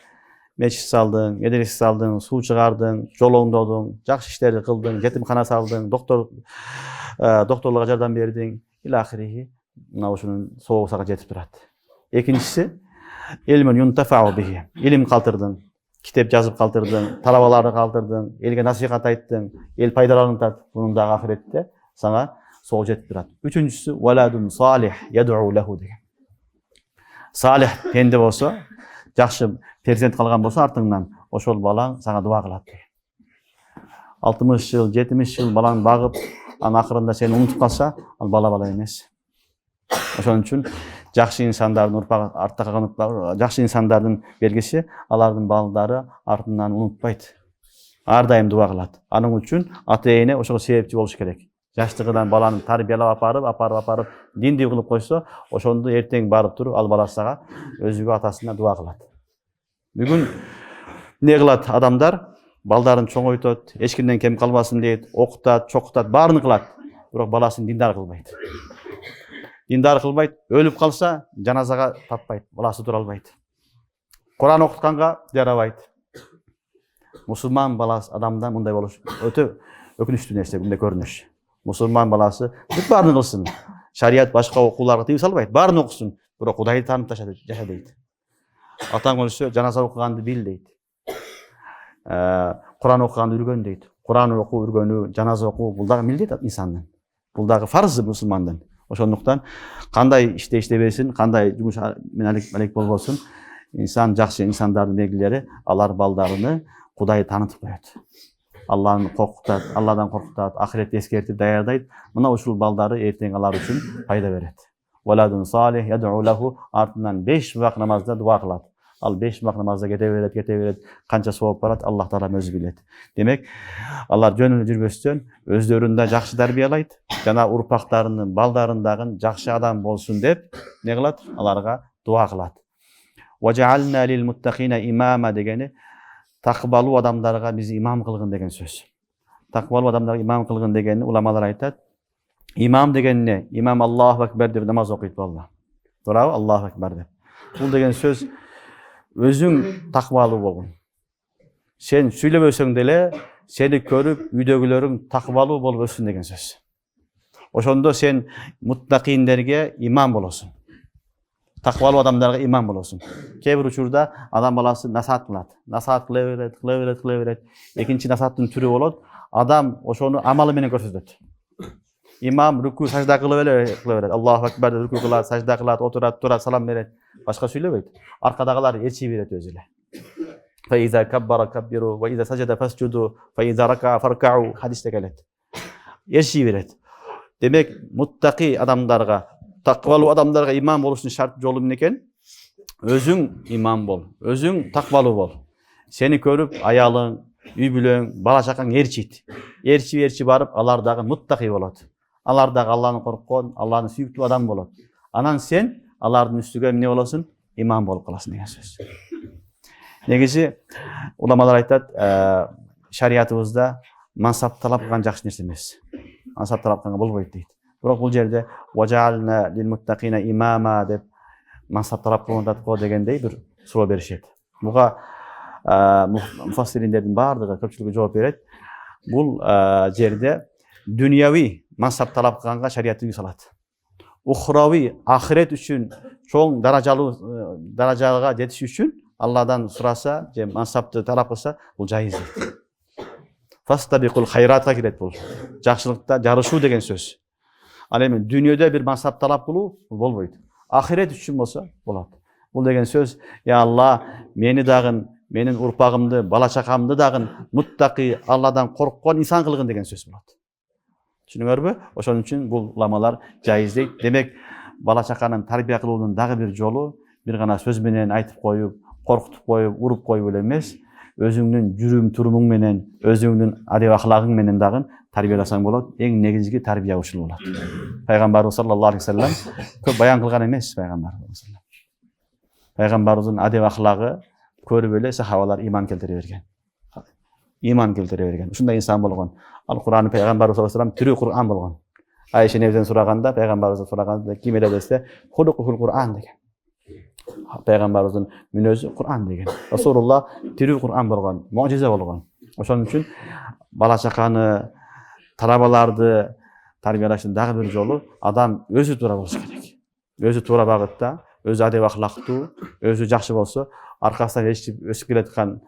мечит салдың, медресе салдың, суу чыгардың, жол оңдодуң, жакшы иштерди кылдың, жетимкана салдың, докторлорго жардам бердиң, илахирихи. Мына ушунун соогу сага жетип турат. Экинчиси илмун юнтафау бихи. Илим калтырдың, китеп жазып калтырдың, талабаларды калтырдың, элге насихат айттың, эл пайдаланат. Бунун дагы ахиретте сага соогу жетип турат. Үчүнчүсү валадун салих ядуу лаху деген. Салих пенде болсо, жакшы перзент калган болсо артыңдан, ошол балаң сага дуа кылат. 60 жыл, 70 жыл баланы багып, анын акырында сени унутуп калса, ал бала эмес. Ошон үчүн жакшы инсандардын урпагы артта калган жакшы инсандардын белгиси алардын балдары артынан унутпайт. Ар дайым дуа кылат. Анын үчүн ата-эне ошого себепчи болуш керек. Жаштыгынан баланы тарбиялап апарып, диндүү кылып койсо, ошондо эртең барып туруп ал бала сага өзүгө атасына дуа кылат. Бүгүн эмне кылат адамдар? Балдарын чоңойтот, эч кимден кем калбасын дейт, окутат, чокутат, баарын кылат. Бирок баласын диндар кылбайт. Диндар кылбайт, өлүп калса, жаназага таппайт, баласы тура албайт. Куран окутканга жарабайт. Мусулман баласы адамда мындай болуш өтө өкүнүчтүү нерсе, мындай көрүнүш. Мусулман баласы бүт баарын кылсын. Шарият башка окууларга тийип салбайт, баарын окусын, бирок Кудайды таанып жаша дейт. Атаң өлсө, жаназа окуганды бил дейт. Куран окуганды үйргөн дейт. Куран окуу, үйргөнүү, жаназа окуу бул дагы милдет инсандын. Бул дагы фарзы мусулмандын. Ошондуктан кандай иште иштебесин, кандай жумуш менен алек болбосун, инсан жакшы инсандардын белгилери алар балдарыны Кудайды таанытып коет. Алланы коркутат, Алладан коркутат, ахиретти эскертип даярдайт. Мына ушул балдары эртең алар үчүн пайда берет. Валадун салих ядуу лаху, артынан 5 убак намазда дуа кылат. Ал 5 убак намазда кете берет, канча сооп барат, Аллах таала өзү билет. Демек, алар жөн эле жүрбөстөн өздөрүн да жакшы тарбиялайт, жана урпактарынын, балдарын дагы жакшы адам болсун деп эмне кылат? Аларга дуа кылат. Важаална лил муттакина имама дегени такыбалуу адамдарга бизди имам кылгын деген сөз. Такыбалуу адамдарга имам кылгын дегени уламалар айтат. Имам деген эмне? Имам Аллаху акбар деп намаз окуйт балдар. Туурабы? Аллаху акбар деп. Бул деген сөз өзүң такыбалуу болгон. Сен сүйлөбөсөң деле сени көрүп үйдөгүлөрүң такыбалуу болуп өссүн деген сөз. Ошондо сен муттакиндерге имам болосуң. Такыбалуу адамдарга имам болосуң. Кээ бир учурда адам баласы насаат кылат. Насаат кыла берет. Экинчи насааттын түрү болот. Адам ошону амалы менен көрсөтөт. Имам руку сажда кыла берет. Аллаху акбар деп руку кылат, сажда кылат, отурат, турат, салам берет. Башка сүйлөбөйт. Аркадагылар элчи берет өзү эле. Фаиза каббара каббиру ва иза сажада фасджуду фаиза рака фаркау хадисте келет. Элчи берет. Демек, муттаки адамдарга, такыбалуу адамдарга имам болуштун шарт жолу эмне экен? Өзүң имам бол, өзүң такыбалуу бол. Сени көрүп аялың, үй бүлөң, бала чакаң ээрчийт. Ээрчи барып, алар дагы муттаки болот. Алар дагы Алланы корккон, Алланы сүйүктүү адам болот. Анан сен алардын үстүгө эмне болосуң? Имам болуп каласың деген сөз. Негизи уламалар айтат, шариятыбызда мансап талап кылган жакшы нерсе эмес. Мансап талап кылганга болбойт дейт. Бирок бул жерде важаална лил муттакина имама деп мансап талап кылгандат го дегендей бир суроо беришет. Буга муфассириндердин баардыгы көпчүлүгү жооп берет. Бул жерде дүнияви мансап талап кылганга шарият тыюу салат. Ухрави ахирет үчүн чоң даражага жетиш үчүн Алладан сураса, же мансапты талап кылса, бул жайыз дейт. Фастабикул хайратка кирет бул. Жакшылыкта жарышуу деген сөз. Ал эми дүйнөдө бир мансап талап кылуу болбойт. Ахирет үчүн болсо болот. Бул деген сөз, я Алла, мени дагы, менин урпагымды, бала чакамды дагы муттаки, Алладан корккон инсан кылгын деген сөз болот. Түшүнүңөрбү? Ошон үчүн бул уламалар жайыз дейт. Демек, бала чаканын тарбия кылуунун дагы бир жолу бир гана сөз менен айтып коюп, коркутуп коюп, уруп коюп эле эмес, өзүңдүн жүрүм турумуң менен, өзүңдүн адеп ахлагың менен дагы тарбияласаң болот. Эң негизги тарбия ушул болот. Пайгамбарыбыз саллаллаху алейхи вассалам көп баян кылган эмес пайгамбарыбыз. Пайгамбарыбыздын адеп ахлагы көрүп эле сахабалар иман келтире берген. Ушундай инсан болгон. Ал Кур'ан пайгамбарыбыз саллаллаху алейхи вассалам тирүү Кур'ан болгон. Айша энебизден сураганда, пайгамбарыбыздан сураганда ким эле десе, хулукул Кур'ан деген. Peygamberimizin münözü Kur'an degen. Rasulullah tiri Kur'an bolgon, mucize bolgon. Oşonuň üçin bala çakany, talabalardy tarbiyalaşyň dagы bir jolu adam özü tura bolsa gerek. Özü tura bagытda, özü adep ahlakty, özü jakşı bolsa, arkasından ösüp keletken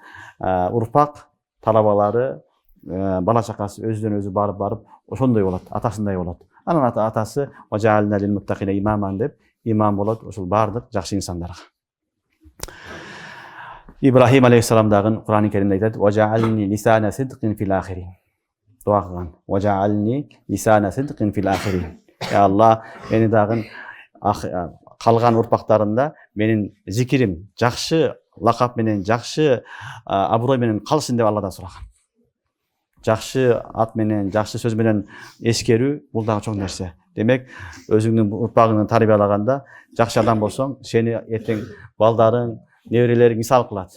urpak, talabalary, bala çakası özüden özü barıp oşondoy bolat, atasynday bolat. Anın atası "Veca'alna lil muttaqina imaman" dep imam bolat, oşul bardyk jakşı insanlarga. İbrahim aleyhissalam dagı Kur'an-ı Kerimde aytat: "Veca'alni lisana sidqin fil ahirin." Dua kılgan. "Veca'alni lisana sidqin fil ahirin." Ya Allah, meni dagı kalgan urpaklarında menin zikirim jakşı lakap menen, jakşı abroy menen kalsın dep Allah'dan soragan. Jakşı at menen, jakşı söz menen eskerүү bul dagı çok nerse. Demek özüңdүn urpagыңды tarbiyalaganda jakşı adam bolsoň, seni erteň baldaryň, nebereleriň misal kılat.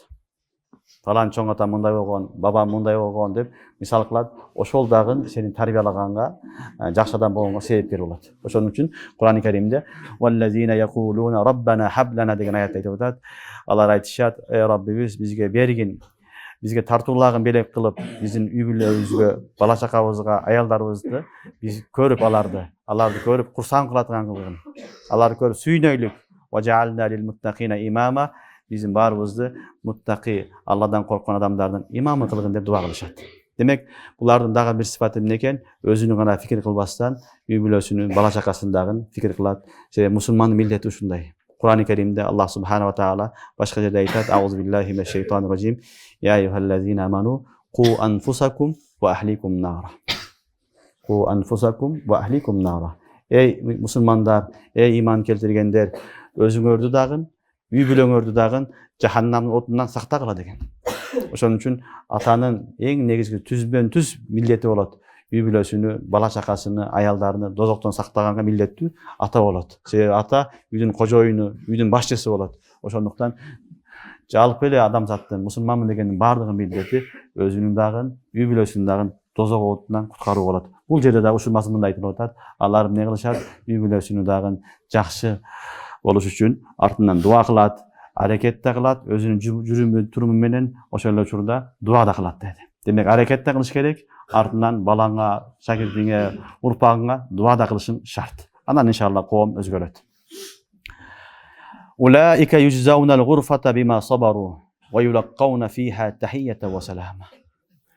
Falan çoň ata mындай bolgon, babam mындай bolgon dep misal kılat. Oşol dagı seni tarbiyalaganga, jakşı adam bolgonga sebepkär bolat. Oşonuň üçin Kur'an-ı Kerimde "Vellezine yekuluna rabbana hab lana" degen ayat aytyp. Alar aytışat: "Ey Rabbimiz, bizge bergin, bizge tartуулagın belek kılıp, bizim üylerimizge, bala çakabızga, ayaldarыбызды biz körüp alardı körüp kursan kılatgan kılgın. Alardı körüp süýnöylük. Veca'alna lil muttaqina imama." Bizim barыбызды muttaqi, Allah'dan korkan adamlardan imamı kılgın dep dua kılışat. Demek bulardan dagı bir sıfatı neken? Özünü gana fikir kılbastan, üýbülösünü, bala çakasındagı fikir kılat. Musulman milleti uşunday. Kur'an-ı Kerim'de Allah Subhanahu wa Ta'ala başka yerde aytat: "Auzubillahi mineşşeytanirracim. Ya eyyuhellezine amanu qu anfusakum ve ahlikum nara." Qu anfusakum ve ahlikum nara. Ey musulmanlar, ey iman keltirgenler, özüňördi dagı, üýbülöňördi dagı jahannamyň otundan saktagıla degen. Oşonuň üçin atanın eň negizgi tüz milleti bolat. Üýbülösünü, bala çakasyny, ayaldaryny dozokton saktaganga milletli ata bolat. Sebebi ata üýdün kojoýuny, üýdün başçysy bolat. Oşonduktan jalyp ele adamzattyn, musulmanmyn degeniň bardygy milleti özüniň dagı, üýbülösüniň dagı dozok otundan kutkarуу bolat. Bul jerde dagı uşul mazmunda aytılıp atat. Allar ne kılışat? Üýbülösüniň dagı jakşı boluş üçin artyndan dua kılat, hareket de kılat, özünün jürümü, turumu menen oşol учурда dua da kılat dedi. Demek hareket de kılış gerek, artından balanga, şagirdiňe, urpagıňa dua da kılışın şart. Andan inşallah kowam özgöröt. Ulaika yujzaunal gurfata bima sabaru ve yulaqqawna fiha tahiyyatan ve selama.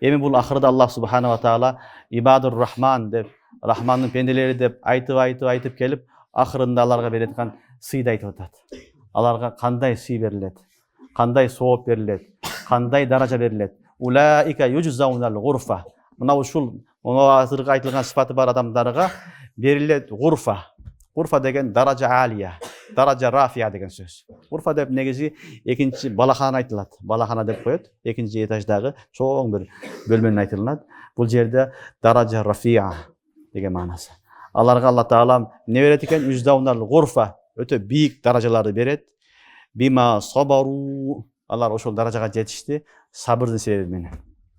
Emi bul ahirde Allah Subhanahu wa Ta'ala ibadur Rahman dep, Rahmanyň pendeleri dep aytyp kelip, ahirinde alarga beretken syýdy aytyp atat. Alarga kanday syý berilet, kanday sowap berilet, kanday daraja berilet. Ulaika yujzaunal gurfa. Muna uşul, ona azırga aytılgan sıfatı bar adamlarga berilet gurfa. Gurfa degen daraja aliya, daraja rafiya degen söz. Gurfa dep negezi ekinci balahana aytylat. Balahana dep koyot. Ekinci etajdagı çoğun bir bölmeni aytylat. Bul jerde daraja rafiya degen manasy. Alarga Allah Taala ne beret eken? Yujzaunal gurfa. Öte büyük darajaları beret. Bima sabaru. Alar oşol darajaga jetişdi sabırdyň sebebi menen.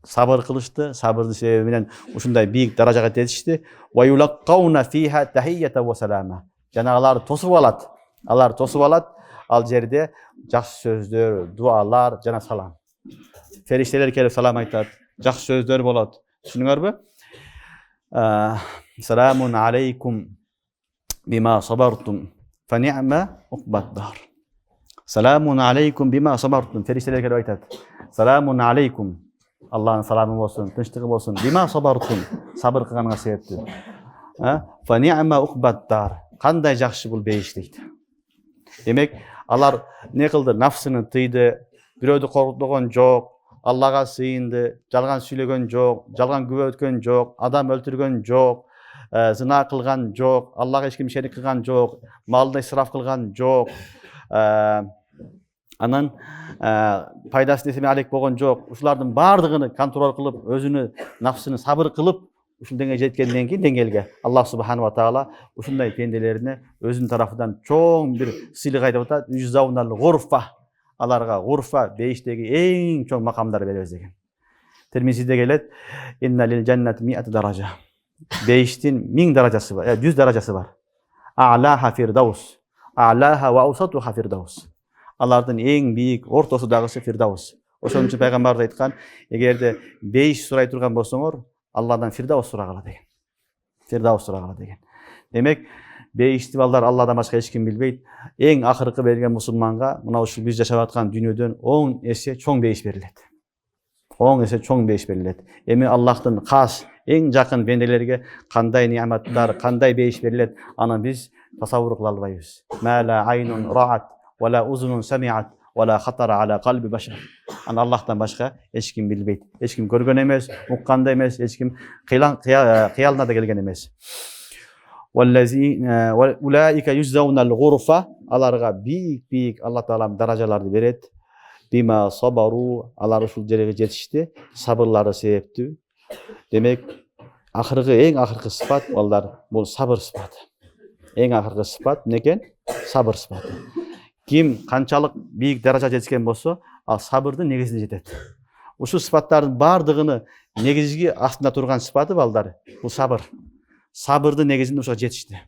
Sabır kılıştı, sabırdyň sebebi menen uşunday büyük darajaga jetişdi. Ve yulaqqawna fiha tahiyyatan ve selama. Janalar tosup alat. Alar tosup alat. Al jerde jakşı sözler, dualar, jana salam. Ferişteler kelip salam aytat. Jakşı sözler bolat. Düşünüňärmi? Selamun aleykum bima sabartum fe ni'me ukbaddar. Selamun aleykum bima sabartum. Ferişteler kelip aytat. Selamun aleykum. Allah'ın salamı olsun, tinçligi olsun. Bima sabartum. Sabır kılgaňyňa sebepdir. Fe ni'me ukbaddar. Kanday jakşı bul beýiş diýdi. Demek alar ne kıldı? Nafsyny tyýdy, biröwdü korkutgan jok, Allah'a sığındı, jalgan süylegen jok, jalgan güwe ötken jok, adam öldürgen jok, zina kılgan jok, Allah'a hiç kim şerik kılgan jok, malda israf kılgan jok, anan paydasy deseme alek bolgon jok. Uşulardyň bardygyny kontrol kılıp, özünü, nafsyny sabır kılıp, uşul deňe jetkenden keyin deňelge Allah Subhanahu wa Ta'ala uşunday pendelerine özünün tarafından çoğun bir sylyk aýdyp atat. Yujzaunal gurfa. Alarga gurfa beýişdegi eň çoň makamdary bereriz degen. Tirmizide gelet: "İnna lil cenneti 100 daraja." Beýişdin 1000 darajasy var, 100 darajasy var. A'laha firdaus. A'laha wa awsatuha firdaus. Алардын эң бийик ортосудагысы фирдаус. Ошон үчүн пайгамбар айткан, эгерде 5 сурай турган болсоңор, Алладан фирдаус сурагыла деген. Фирдаус сурагыла деген. Демек, 5 балдар Алладан башка эч ким билбейт. Эң акыркы берген мусулманга мына ушул биз жашап аткан дүйнөдөн 10 эсе чоң бейиш берилет. 10 эсе чоң бейиш берилет. Эми Аллахтын кас эң жакын бенделерге кандай неаматтар, кандай бейиш берилет, аны биз тасаввур кыла албайбыз. Мала айнун раат вала узунун самиат вала хатара ала калби башар. Аны Аллахтан башка эч ким билбейт. Эч ким көргөн эмес, уккан да эмес, эч ким кыялына да келген эмес. Улаика юззауна ал-гурфа, аларга бийик Аллах Таалам даражаларды берет. Бима сабару, алар ушул жерге жетишти, сабырлары себептүү. Демек, эң акыркы сыпат балдар бул сабыр сыпаты. Эң акыркы сыпат некен? Сабыр сыпаты. Ким канчалык бийик даража жеткен болсо, ал сабырдын негизине жетет. Ушул сыпаттардын бардыгыны негизги астында турган сыпаты балдар бул сабыр. Сабырдын негизинде ошо жетишти.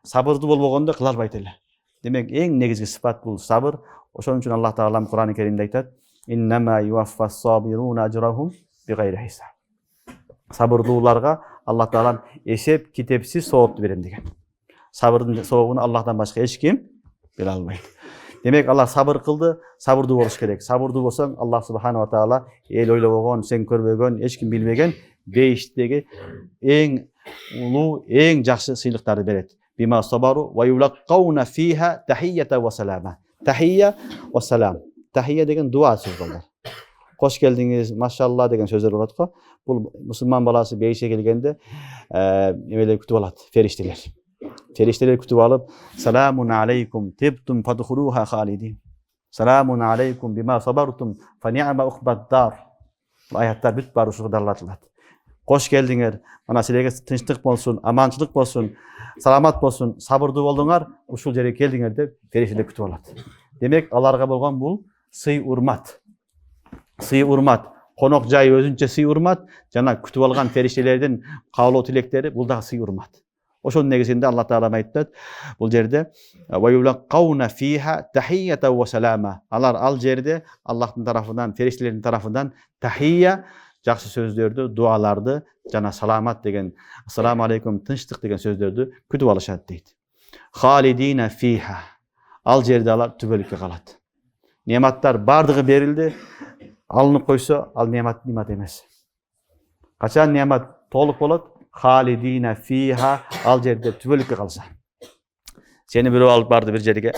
Сабырдуу болбогондо кыла албайт эле. Демек, эң негизги сыпат бул сабыр. Ошон үчүн Аллах Таалам Кур'ан-ы Керимде айтат: "Иннама юаффас сабируна ажрахум бигайри хисаб." Сабырдууларга Аллах Таалам эсеп китепсиз соопту берем деген. Сабырдын соогуну Аллахтан башка эч ким биле албайт. Демек, алар сабыр кылды, сабырдуу болуш керек. Сабырдуу болсоң, Аллах Субханала ва Таала эл ойлобогон, сен көрбөгөн, эч ким билбеген бейиштеги эң улуу, эң жакшы сыйлыктарды берет. Бима сабару ва юлаккауна фиха тахиyyata ва салама. Тахия ва салам. Тахия деген дуа сөз балдар. Кош келдиңиз, машалла деген сөздөр болот го. Бул мусулман баласы бейишке келгенде эмелер күтүп алат, фериштелер. Фериштелер күтүп алып, "Саламун алейкум тибтум фадхулуха халидин. Саламун алейкум бима сабартум фа ни'ма уқбад-дар." Аяттар бүт бары ушуга дарылатылат. Кош келдиңер, мына силерге тынчтык болсун, аманчылык болсун, саламат болсун, сабырдуу болдуңар, ушул жерге келдиңер деп фериштелер күтүп алат. Демек, аларга болгон бул сый урмат. Сый урмат, конок жай өзүнчө сый урмат, жана күтүп алган фериштелердин каалоо тилектери бул да сый урмат. Ошонун негизинде Аллах Таала айтат бул жерде: "Ва юлаккауна фиха тахиyyata ва салама." Алар ал жерде Аллахтын тарафынан, фериштелердин тарафынан тахия, жакшы сөздөрдү, дуаларды жана саламат деген, ассаламу алейкум, тынчтык деген сөздөрдү күтүп алышат дейт. Халидина фиха. Ал жерде алар түбөлүккө калат. Нематтар бардыгы берилди, алынып койсо, ал немат эмес. Качан немат толук болот? Халидина фиха, ал жерде түбөлүккө калса. Сени бирөө алып барды бир жерге,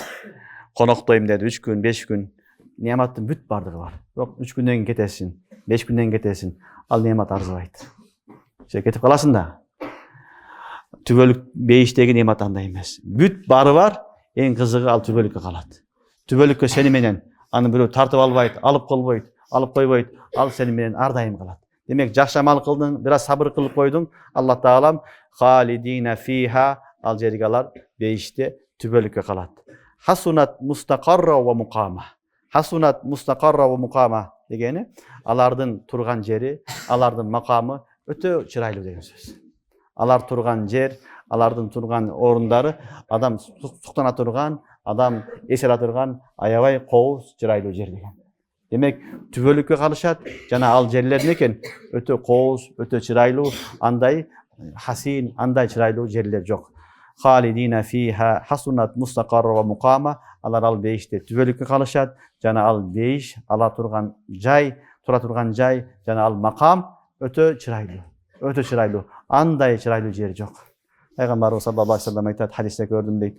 коноктойм деди, 3 күн, 5 күн. Нематтын бүт бардыгы бар. Бирок 3 күндөн кийин кетесиң, 5 күндөн кетесиң, ал немат арзыбайт. Сен кетип каласың да. Түбөлүк бейиштеги немат андай эмес. Бүт бары бар, эң кызыгы ал түбөлүккө калат. Түбөлүккө сени менен аны бирөө тартып албайт, алып койбойт, ал сени менен ар дайым калат. Демек, жакшы амал кылдың, бир аз сабыр кылып койдуң, Аллах Таалам халидина фиха, ал жерге алар бейиште түбөлүккө калат. Хасунат мустақарра ва муқама. Хасунат мустақарра ва муқама дегени алардын турган жери, алардын макамы өтө чырайлуу деген сөз. Алар турган жер, алардын турган орундары, адам суктана турган, адам эсере турган аябай кооз, чырайлуу жер деген. Демек, түбөлүккө калышат, жана ал жерлер некен? Өтө кооз, өтө чырайлуу, андай хасин, андай чырайлуу жерлер жок. Халидина фиха хасунат мустақарра ва муқама. Алар ал бейиште түбөлүккө калышат, жана ал бейиш, ала турган жай, тура турган жай, жана ал макам өтө чырайлуу. Өтө чырайлуу. Андай чырайлуу жер жок. Пайгамбарыбыз саллаллаху алейхи ва саллям айтат, хадисте көрдүм дейт.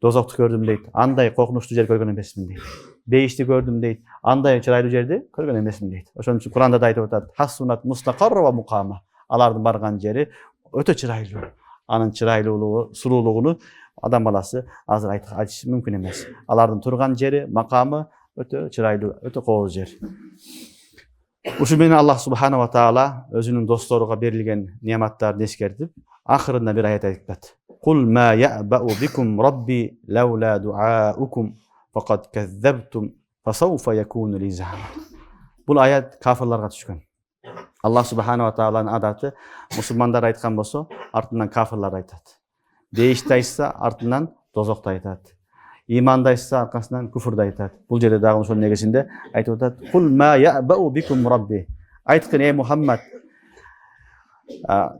Дозокту көрдүм дейт. Андай коркунучтуу жер көргөн эмесмин дейт. Бейишти көрдүм дейт. Андай чырайлуу жерди көргөн эмесмин дейт. Ошон үчүн Кур'анда да айтып атат: "Хасунат мустақарра ва муқама." Алардын барган жери өтө чырайлуу. Анын чырайлуулугу, сурулугуну адам баласы азыр айтыш мүмкүн эмес. Алардын турган жери, макамы өтө чырайлуу, өтө кооз жер. Ушул менен Аллах Субханала ва Таала өзүнүн досторуга берилген нематтарды эскертип, акырында бир аят айтат. "Кул ма я'бау бикум рабби лаула дуаукум фaqad каззабтум фасауфа якуну лизам." Бул аят кафирларга түшкөн. Аллах Субханала ва Тааланын адаты, мусулмандар айткан болсо, артынан кафирлар айтат. Бейишти айтса, артынан дозокто айтат. имандайса аркасынан күфүрдү айтат. Бул жерде дагы ошонун негизинде айтып атат: "Кул ма я'бау бикум рабби". Айткын, ey Мухаммад,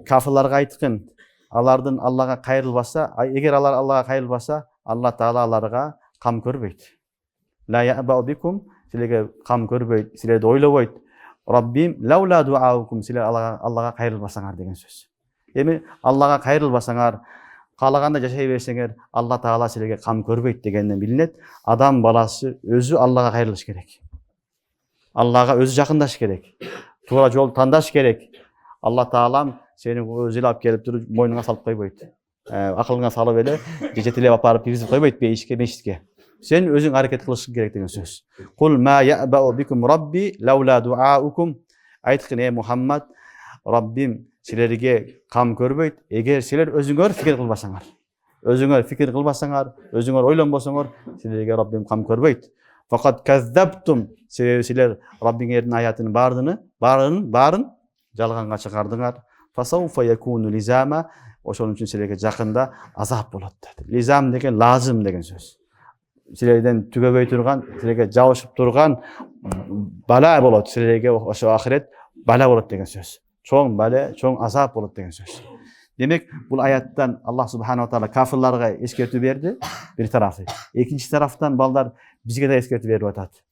кафирларга айткын, алардын Аллага кайрылбаса, эгер алар Аллага кайрылбаса, Алла Таала аларга кам көрбөйт. Ла я'бау бикум, силерге кам көрбөйт, силерди ойлобойт. Раббим лаула дуаукум, силер Аллага кайрылбасаңар деген сөз. Эми Аллага кайрылбасаңар, каалагандай жашай берсеңер, Алла Таала силерге кам көрбөйт дегенден билинет. Адам баласы өзү Аллага кайрылыш керек. Аллага өзү жакындаш керек. Туура жол тандаш керек. Алла Таалам сени өзү эле алып келип туруп мойнуңа салып койбойт. Акылыңа салып эле жетелеп апарып киргизип койбойт бейишке, мешитке. Сен өзүң аракет кылышың керек деген сөз. Кул ма я'бау бикум рабби лаула дуаукум. Айткын, ey Мухаммад, Раббим силерге кам көрбөйт, эгер силер өзүңөр фикир кылбасаңар. Өзүңөр фикир кылбасаңар, өзүңөр ойлонбосоңор, силерге Раббим кам көрбөйт. Факат каззабтум, силер Раббиңердин аятынын баарын жалганга чыгардыңар. Фасауфа якуну лизама, ошон үчүн силерге жакында азап болот. Лизам деген лазым деген сөз. Силерден түгөбөй турган, силерге жабышып турган бала болот. Силерге ошо ахирет бала болот деген сөз. Чоң бала, чоң азап болот деген сөз. Демек, бул аяттан Аллах субханала таала кафирларга эскертүү берди, бир тарафы. Экинчи тарафтан балдар бизге да эскертүү берип атат.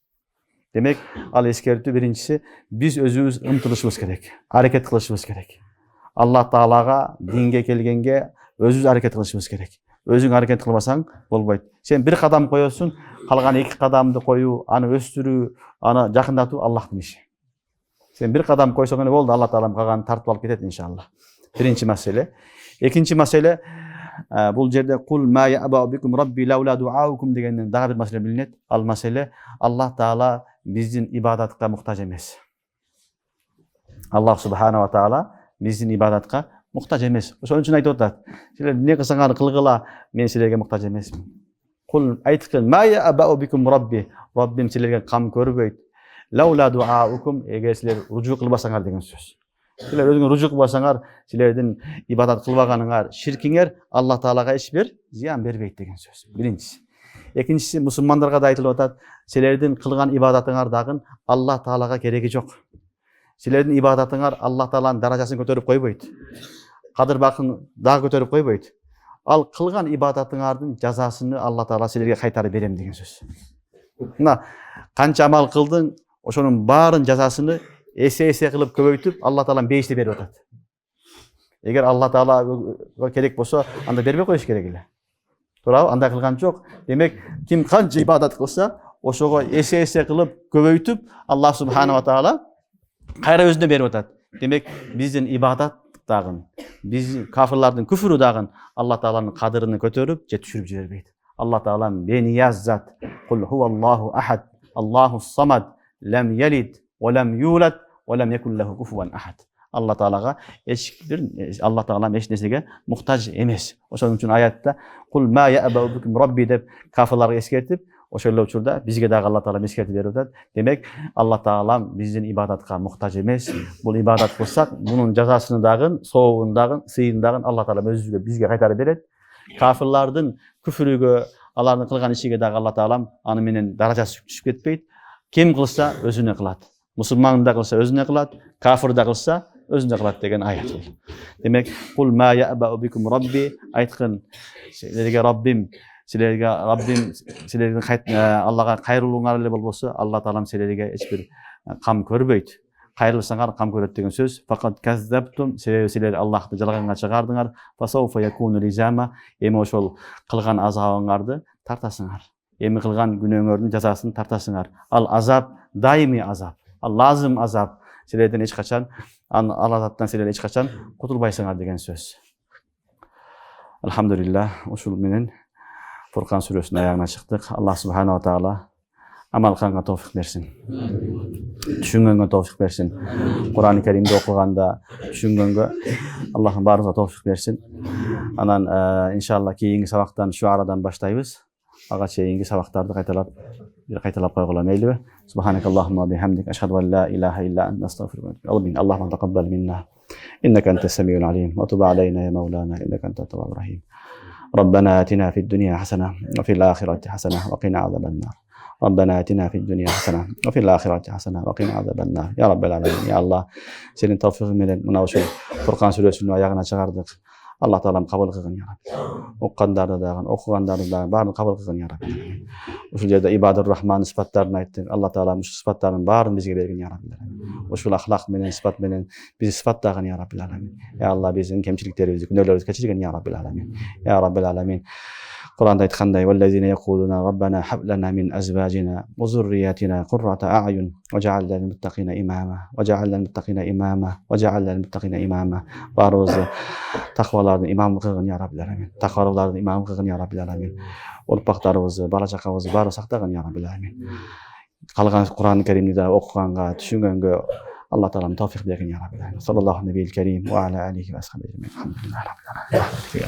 Демек, ал эскертүү биринчиси, биз өзүбүз ынтылышыбыз керек, аракет кылышыбыз керек. Алла Таалага, динге келгенге өзүбүз аракет кылышыбыз керек. Өзүң аракет кылбасаң болбойт. Сен бир кадам коесуң, калган эки кадамды коюу, аны өстүрүү, аны жакындатуу Аллахтын иши. Сен бир кадам койсоң эле болду, Алла Таалам калганын тартып алып кетет иншалла. Биринчи маселе. Экинчи маселе, бул жерде кул ма я'бау бикум рабби лаула дуаукум дегенден дагы бир маселе билинет. Ал маселе, Аллах Таала биздин ибадатка муктаж эмес. Аллах субханала таала биздин ибадатка муктаж эмес. Ошон үчүн айтып атат: силер эмне кылсаңар кылгыла, мен силерге муктаж эмесмин. Кул айткын, ма я'бау бикум рабби, Раббим силерге кам көрбөйт. Лаула дуаукум, эгер силер ружу кылбасаңар деген сөз. Силер өзүңөр ружу кылбасаңар, силердин ибадат кылбаганыңар, ширкиңер Алла Таалага эч бир зыян бербейт деген сөз. Биринчиси. Экинчиси, мусулмандарга да айтылып атат: силердин кылган ибадатыңар дагы Алла Таалага кереги жок. Силердин ибадатыңар Алла Тааланын даражасын көтөрүп койбойт. Кадыр бакын дагы көтөрүп койбойт. Ал кылган ибадатыңардын жазасын Алла Таала силерге кайтарып берем деген сөз. Мына канча амал кылдың, ошонун баарын жазасын эсе кылып көбөйтүп Алла Таалам бейиште берип атат. Эгер Алла Таалага керек болсо, анда бербей коюш керек эле. Туурабы? Андай кылган жок. Демек, ким канча ибадат кылса, ошого эсе кылып көбөйтүп Аллах субханала таала кайра өзүнө берип атат. Демек, биздин ибадат дагы, биз кафирлардын күфүрү дагы Алла Тааланын кадырын көтөрүп, же түшүрүп жибербейт. Алла Таалам бенияз зат. Кул хуваллаху ахад, Аллаху самад, лам ялид ва лам юлад ва лам якун лаху куфуван ахад. Алла Таалага Алла Таалам эч нерсеге муктаж эмес. Ошон үчүн аятта кул ма я'бау бикум рабби деп кафирларга эскертип, ошол эле учурда бизге дагы Алла Таалам эскертип берип атат. Демек, Алла Таалам биздин ибадатка муктаж эмес. Бул ибадат кылсак, мунун жазасын дагы, соогун дагы, сыйын дагы Алла Таалам өзүгө бизге кайтарып берет. Кафирлардын күфүрүгө, алардын кылган ишиге дагы Алла Таалам аны менен даражасы түшүп кетпейт. Ким кылса өзүнө кылат. Мусулман да кылса өзүнө кылат, кафир да кылса өзүнө кылат деген аят. Демек, кул ма я'бау бикум рабби, айткын, силерге Раббим силердин Аллага кайрылууңар эле болбосо, Алла Таалам силерге эч бир кам көрбөйт. Кайрылсаңар кам көрөт деген сөз. Факат каззабтум, силер Аллахты жалганга чыгардыңар. Фасауфа якуну лизама, эми ошол кылган азабыңарды тартасыңар. Эми кылган күнөөңөрдүн жазасын тартасыңар. Ал азап даими азап. Ал лазым азап. Силерден эч качан, ал азаптан силер эч качан кутулбайсыңар деген сөз. Алхамдулилlah, ушул менен Фуркан сүрөсүнүн аягына чыктык. Аллах субханала таала амал кылганга товфик берсин. Түшүнгөнгө товфик берсин. Кур'ан-ы Каримди окуганда түшүнгөнгө Аллахым баарыбызга товфик берсин. Анан иншалла кийинки сабактан шуарадан баштайбыз. Ага чейинки сабактарды кайталап койгула мейлиби? Субханакаллахумма бихамдик ашхаду ан ла илаха илля анта астагфирука ва атубу илейк. Аллахумма тaqabbal minna innaka antas samiul alim wa tub alayna ya maulana innaka antat tawwabur rahim. ربنا آتنا في الدنيا حسنة وفي الآخرة حسنة وقنا عذاب النار. ربنا آتنا في الدنيا حسنة وفي الآخرة حسنة وقنا عذاب النار. Ya Rabbel Alemin. Ya Allah, senin tavfiqin bilen mına şu Furqan suresini ayağına çıkardık. Allah Teala'm kabul kılgın ya Rabbi. Okugandarda dağın, okugandarda dağın, barını kabul kılgın ya Rabbi. Uşul yerde ibadur Rahman sıfatlarını ayttık. Allah Teala'm şu sıfatların barını bizge bergin ya Rabbi. Uşul ahlak menen, sıfat menen bizi sıfatdagın ya Rabbi Alamin. Ya Allah bizim kemçiliklerimizi, günahlarımızı keçirgin ya Rabbi Alamin. Ya Rabbi Alamin. Kur'an'da aytkanday vellezine yekuluna Rabbena hab lana min azvajina ve zurriyatina qurrata a'yun ve cealna lil muttaqina imama ve cealna lil muttaqina imama ve cealna lil muttaqina imama. Barımızı takvalardan imam kılgın ya Rabbi Alamin. Takvalardan imam kılgın ya Rabbi Alamin. Urpaklarımızı, bala-çakabızı bari saktagın ya Rabbi Alamin. Kalgan Kur'an-ı Kerim'de okuganga, düşüngenge Allah Teala'm tavfik bergin ya Rabbi Alamin. Sallallahu aleyhi ve sellem ve ala alihi ve ashabihi ecmaîn. Elhamdülillahi rabbil alamin.